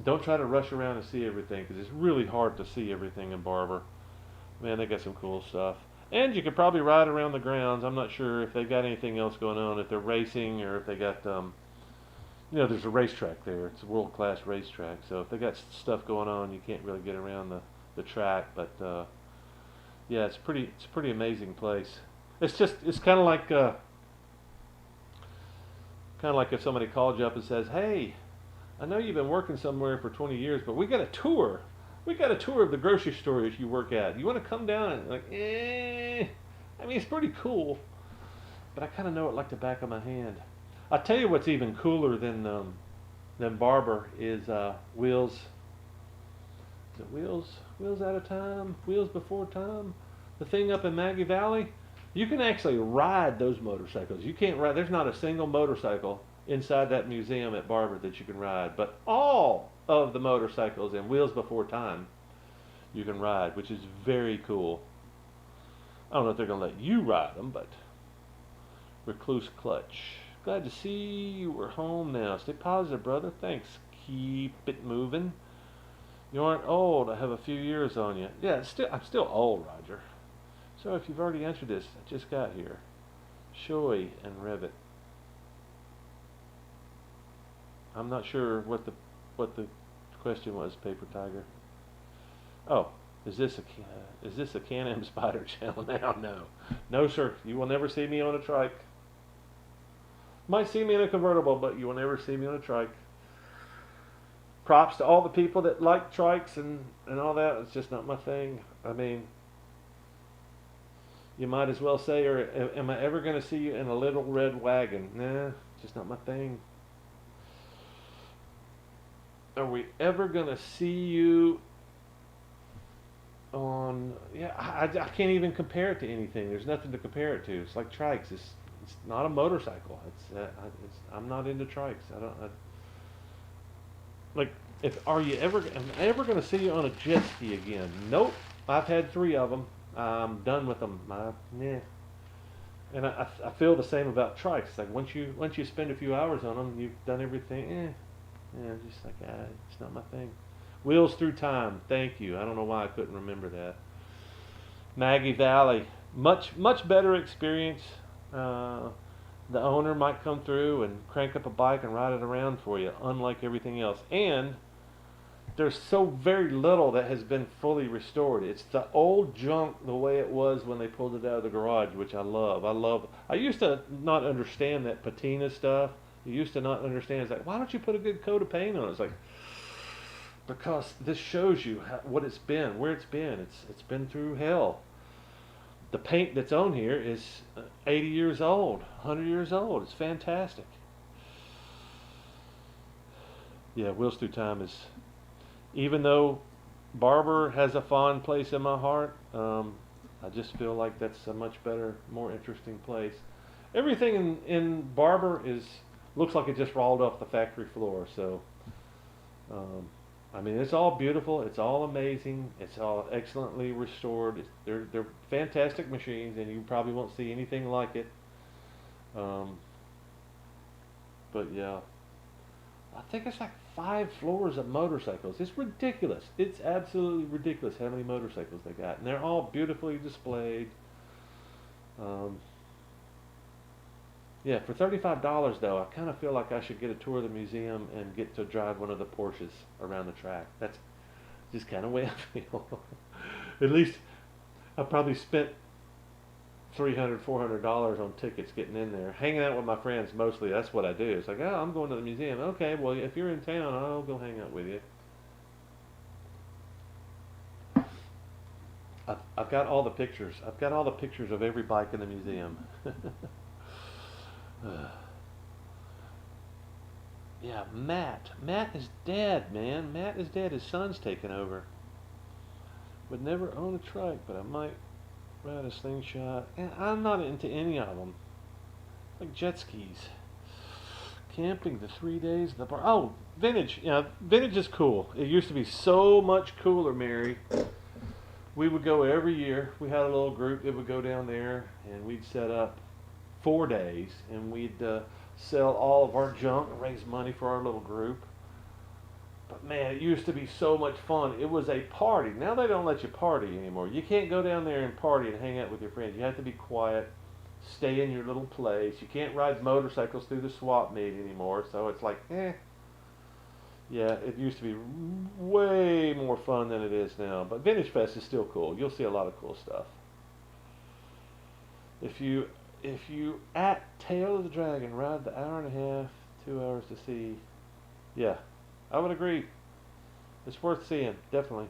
Speaker 1: Don't try to rush around and see everything because it's really hard to see everything in Barber. Man, they got some cool stuff. And you could probably ride around the grounds. I'm not sure if they've got anything else going on, if they're racing or if they got, there's a racetrack there. It's a world-class racetrack. So if they got stuff going on, you can't really get around the track. But yeah, it's pretty amazing place. It's kind of like if somebody called you up and says, "Hey, I know you've been working somewhere for 20 years, but we got a tour. We got a tour of the grocery store that you work at. You want to come down?" And like, I mean, it's pretty cool, but I kind of know it like the back of my hand. I'll tell you what's even cooler than Barber is Wheels. Is it Wheels? Wheels Out of Time? Wheels Before Time? The thing up in Maggie Valley? You can actually ride those motorcycles. You can't ride. There's not a single motorcycle inside that museum at Barber that you can ride, but all of the motorcycles in Wheels Before Time you can ride, which is very cool. I don't know if they're going to let you ride them, but Recluse Clutch. Glad to see you were home now. Stay positive, brother. Thanks. Keep it moving. You aren't old. I have a few years on you. Yeah, I'm still old, Roger. So if you've already answered this, I just got here. Shoei and Revit. I'm not sure what the question was, Paper Tiger. Oh, is this a Can-Am Spider channel now? No, sir. You will never see me on a trike. Might see me in a convertible, but you will never see me on a trike. Props to all the people that like trikes and all that. It's just not my thing. I mean, you might as well say, or am I ever going to see you in a little red wagon? Nah, just not my thing. Are we ever going to see you on, I can't even compare it to anything. There's nothing to compare it to. It's like trikes. It's not a motorcycle. I'm not into trikes. Like, am I ever going to see you on a jet ski again? Nope. I've had 3 of them. I'm done with them. And I feel the same about trikes. Like once you spend a few hours on them, you've done everything. Just like it's not my thing. Wheels Through Time. Thank you. I don't know why I couldn't remember that. Maggie Valley. Much better experience. The owner might come through and crank up a bike and ride it around for you, unlike everything else. And there's so very little that has been fully restored. It's the old junk the way it was when they pulled it out of the garage, which I love. I used to not understand that patina stuff. I used to not understand. It's like, why don't you put a good coat of paint on it? It's like, because this shows you what it's been, where it's been. It's been through hell. The paint that's on here is 80 years old, 100 years old. It's fantastic. Yeah, Wheels Through Time is, even though Barber has a fond place in my heart, I just feel like that's a much better, more interesting place. Everything in Barber looks like it just rolled off the factory floor. So, I mean, it's all beautiful. It's all amazing. It's all excellently restored. They're fantastic machines, and you probably won't see anything like it. But yeah, I think it's like 5 floors of motorcycles. It's ridiculous. It's absolutely ridiculous how many motorcycles they got, and they're all beautifully displayed. Yeah, for $35 though, I kind of feel like I should get a tour of the museum and get to drive one of the Porsches around the track. That's just kind of way I feel. At least I probably spent $300-$400 on tickets getting in there. Hanging out with my friends mostly, that's what I do. It's like, oh, I'm going to the museum. Okay, well, if you're in town, I'll go hang out with you. I've got all the pictures. I've got all the pictures of every bike in the museum. Yeah, Matt. Matt is dead, man. Matt is dead. His son's taken over. Would never own a trike, but I might ride a slingshot. And I'm not into any of them. Like jet skis. Camping the 3 days. Oh, vintage. Yeah, vintage is cool. It used to be so much cooler, Mary. We would go every year. We had a little group that would go down there, and we'd set up 4 days, and we'd sell all of our junk and raise money for our little group. But man, it used to be so much fun. It was a party. Now they don't let you party anymore. You can't go down there and party and hang out with your friends. You have to be quiet, stay in your little place. You can't ride motorcycles through the swap meet anymore. So it's like, yeah, it used to be way more fun than it is now. But Vintage Fest is still cool. You'll see a lot of cool stuff. If you at Tail of the Dragon ride the hour and a half, 2 hours to see, yeah, I would agree. It's worth seeing, definitely.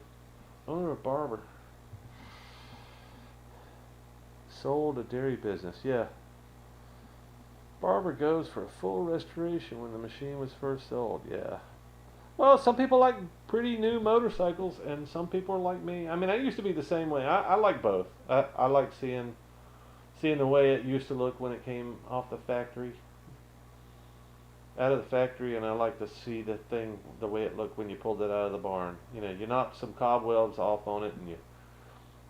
Speaker 1: Owner of Barber. Sold a dairy business, yeah. Barber goes for a full restoration when the machine was first sold, yeah. Well, some people like pretty new motorcycles, and some people are like me. I mean, I used to be the same way. I like both. I like seeing the way it used to look when it came off the factory, out of the factory, and I like to see the way it looked when you pulled it out of the barn. You know, you knocked some cobwebs off on it, and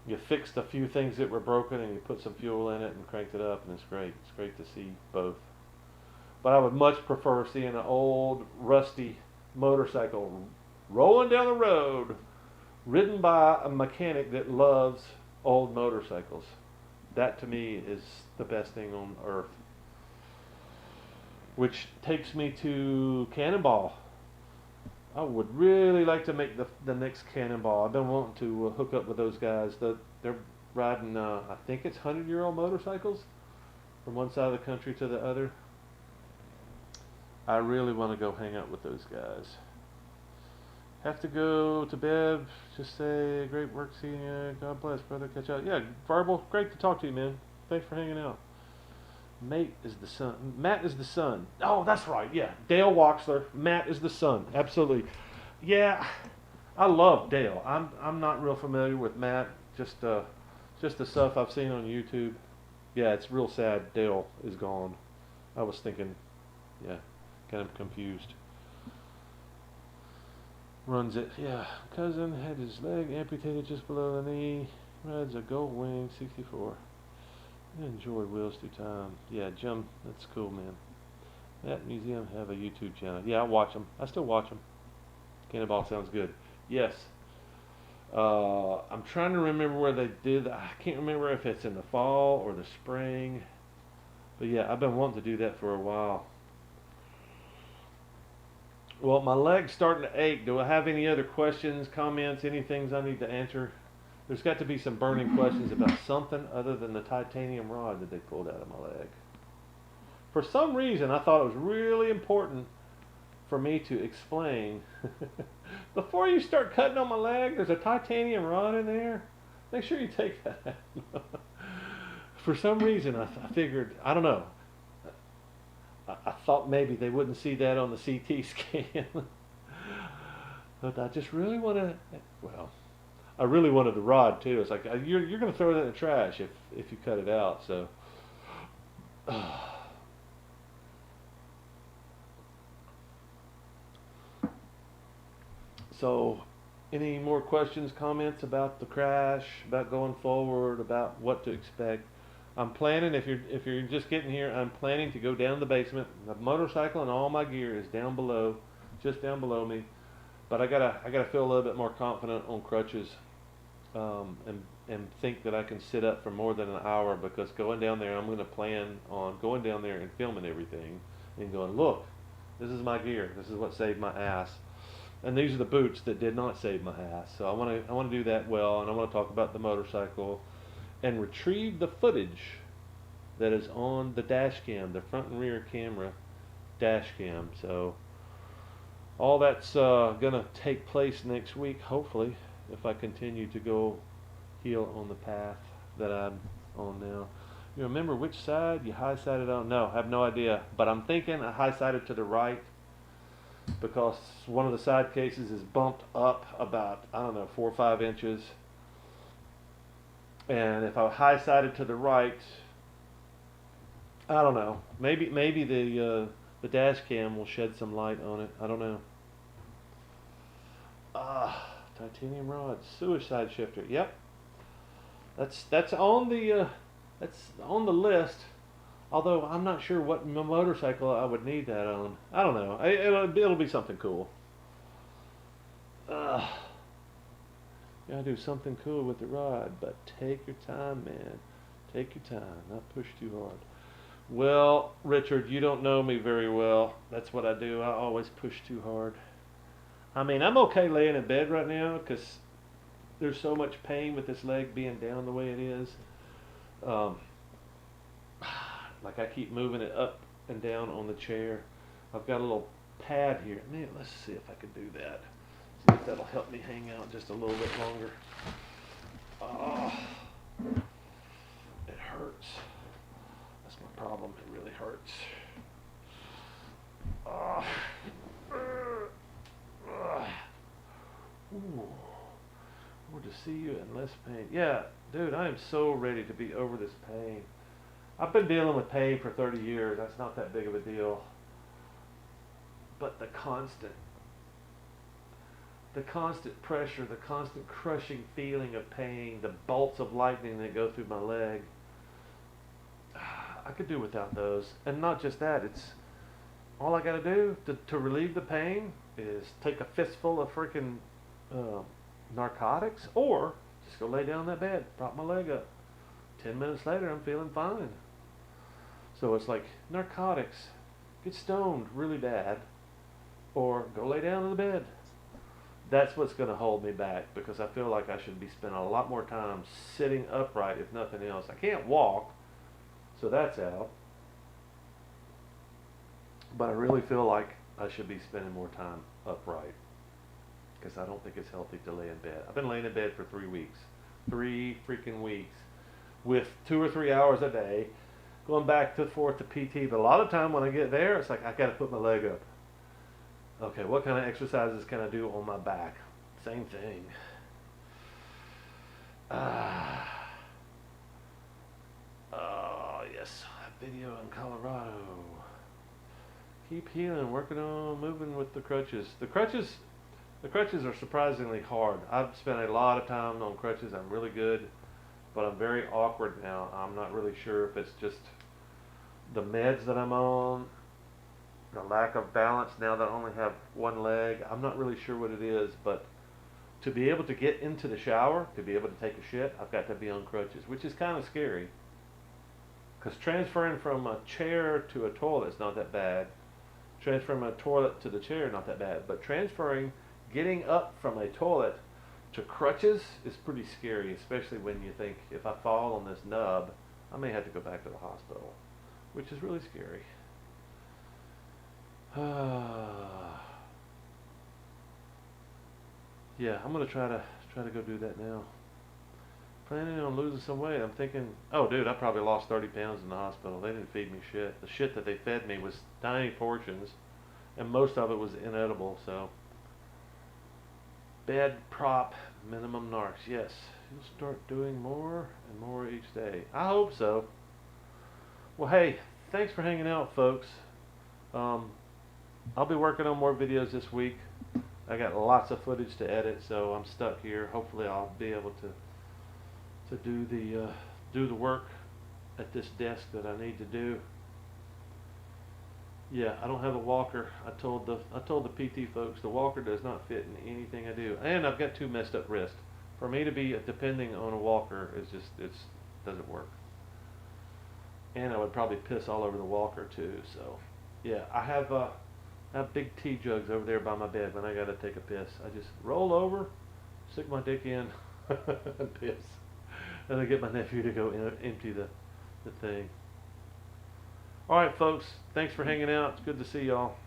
Speaker 1: you fixed a few things that were broken, and you put some fuel in it and cranked it up, and it's great. It's great to see both. But I would much prefer seeing an old, rusty motorcycle rolling down the road, ridden by a mechanic that loves old motorcycles. That to me is the best thing on earth. Which takes me to Cannonball. I would really like to make the next Cannonball. I've been wanting to hook up with those guys. They're riding, I think it's 100-year-old motorcycles from one side of the country to the other. I really want to go hang out with those guys. Have to go to bed. Just say, great work seeing you. God bless, brother. Catch out. Yeah, Verbal, great to talk to you, man. Thanks for hanging out. Mate is the son. Matt is the son. Oh, that's right. Yeah, Dale Waxler. Matt is the son. Absolutely. Yeah, I love Dale. I'm not real familiar with Matt. Just the stuff I've seen on YouTube. Yeah, it's real sad. Dale is gone. I was thinking, yeah, kind of confused. Runs it. Yeah, cousin had his leg amputated just below the knee. Rides a Gold Wing 64. Enjoy Wheels Through Time. Yeah, Jim, that's cool, man. That museum have a YouTube channel. Yeah, I watch them. I still watch them. Cannonball sounds good. Yes. I'm trying to remember where they did. I can't remember if it's in the fall or the spring. But yeah, I've been wanting to do that for a while. Well, my leg's starting to ache. Do I have any other questions, comments, any things I need to answer? There's got to be some burning questions about something other than the titanium rod that they pulled out of my leg. For some reason, I thought it was really important for me to explain. Before you start cutting on my leg, there's a titanium rod in there. Make sure you take that out. For some reason, I figured, I don't know, I thought maybe they wouldn't see that on the CT scan. But I just really want to, well, I really wanted the rod too. It's like, you're going to throw that in the trash if you cut it out. So, so any more questions, comments about the crash, about going forward, about what to expect? I'm planning, if you're just getting here, I'm planning to go down to the basement. The motorcycle and all my gear is down below, just down below me. But I gotta feel a little bit more confident on crutches, and think that I can sit up for more than an hour, because going down there, I'm gonna plan on going down there and filming everything and going, look, this is my gear. This is what saved my ass. And these are the boots that did not save my ass. So I want to do that well, and I want to talk about the motorcycle and retrieve the footage that is on the dash cam, the front and rear camera dash cam. So all that's gonna take place next week, hopefully, if I continue to go heal on the path that I'm on now. You remember which side you high sided on? No, I have no idea. But I'm thinking I high sided to the right, because one of the side cases is bumped up about, I don't know, 4 or 5 inches. And if I high sided to the right, I don't know. Maybe the dash cam will shed some light on it. I don't know. Titanium rod, suicide shifter. Yep, that's on the list. Although I'm not sure what motorcycle I would need that on. I don't know. It'll be something cool. Gotta do something cool with the rod, but take your time, man. Take your time, not push too hard. Well, Richard, you don't know me very well. That's what I do. I always push too hard. I mean, I'm okay laying in bed right now because there's so much pain with this leg being down the way it is. Um, like I keep moving it up and down on the chair. I've got a little pad here. Man, let's see if I can do that. See if that'll help me hang out just a little bit longer. Oh, it hurts. That's my problem. It really hurts. Oh. Ooh. More to see you in less pain. Yeah, dude, I am so ready to be over this pain. I've been dealing with pain for 30 years. That's not that big of a deal. But the constant pressure, the constant crushing feeling of pain, the bolts of lightning that go through my leg, I could do without those. And not just that, it's all I got to do to relieve the pain is take a fistful of freaking narcotics, or just go lay down in that bed, prop my leg up. 10 minutes later, I'm feeling fine. So it's like narcotics, get stoned really bad, or go lay down in the bed. That's what's going to hold me back, because I feel like I should be spending a lot more time sitting upright, if nothing else. I can't walk, so that's out. But I really feel like I should be spending more time upright, because I don't think it's healthy to lay in bed. I've been laying in bed for 3 weeks. 3 freaking weeks. With 2 or 3 hours a day, going back to forth to PT. But a lot of time when I get there, it's like I got to put my leg up. Okay, what kind of exercises can I do on my back? Same thing. Oh, yes. Video in Colorado. Keep healing, working on moving with the crutches. The crutches are surprisingly hard. I've spent a lot of time on crutches. I'm really good, but I'm very awkward now. I'm not really sure if it's just the meds that I'm on, the lack of balance now that I only have one leg. I'm not really sure what it is, but to be able to get into the shower, to be able to take a shit, I've got to be on crutches, which is kind of scary. Because transferring from a chair to a toilet is not that bad. Transferring my toilet to the chair, not that bad. But getting up from a toilet to crutches is pretty scary, especially when you think if I fall on this nub, I may have to go back to the hospital, which is really scary. Yeah, I'm gonna try to go do that now. Planning on losing some weight. I'm thinking, oh, dude, I probably lost 30 pounds in the hospital. They didn't feed me shit. The shit that they fed me was tiny portions, and most of it was inedible. So, bed prop, minimum narcs. Yes, you'll start doing more and more each day. I hope so. Well, hey, thanks for hanging out, folks. Um, I'll be working on more videos this week. I got lots of footage to edit, so I'm stuck here. Hopefully, I'll be able to do the work at this desk that I need to do. Yeah, I don't have a walker. I told the PT folks the walker does not fit in anything I do, and I've got two messed up wrists. For me to be depending on a walker is just it's doesn't work. And I would probably piss all over the walker too. So, yeah, I have big tea jugs over there by my bed. When I gotta take a piss, I just roll over, stick my dick in, and piss. And I get my nephew to go empty the thing. All right, folks. Thanks for hanging out. It's good to see y'all.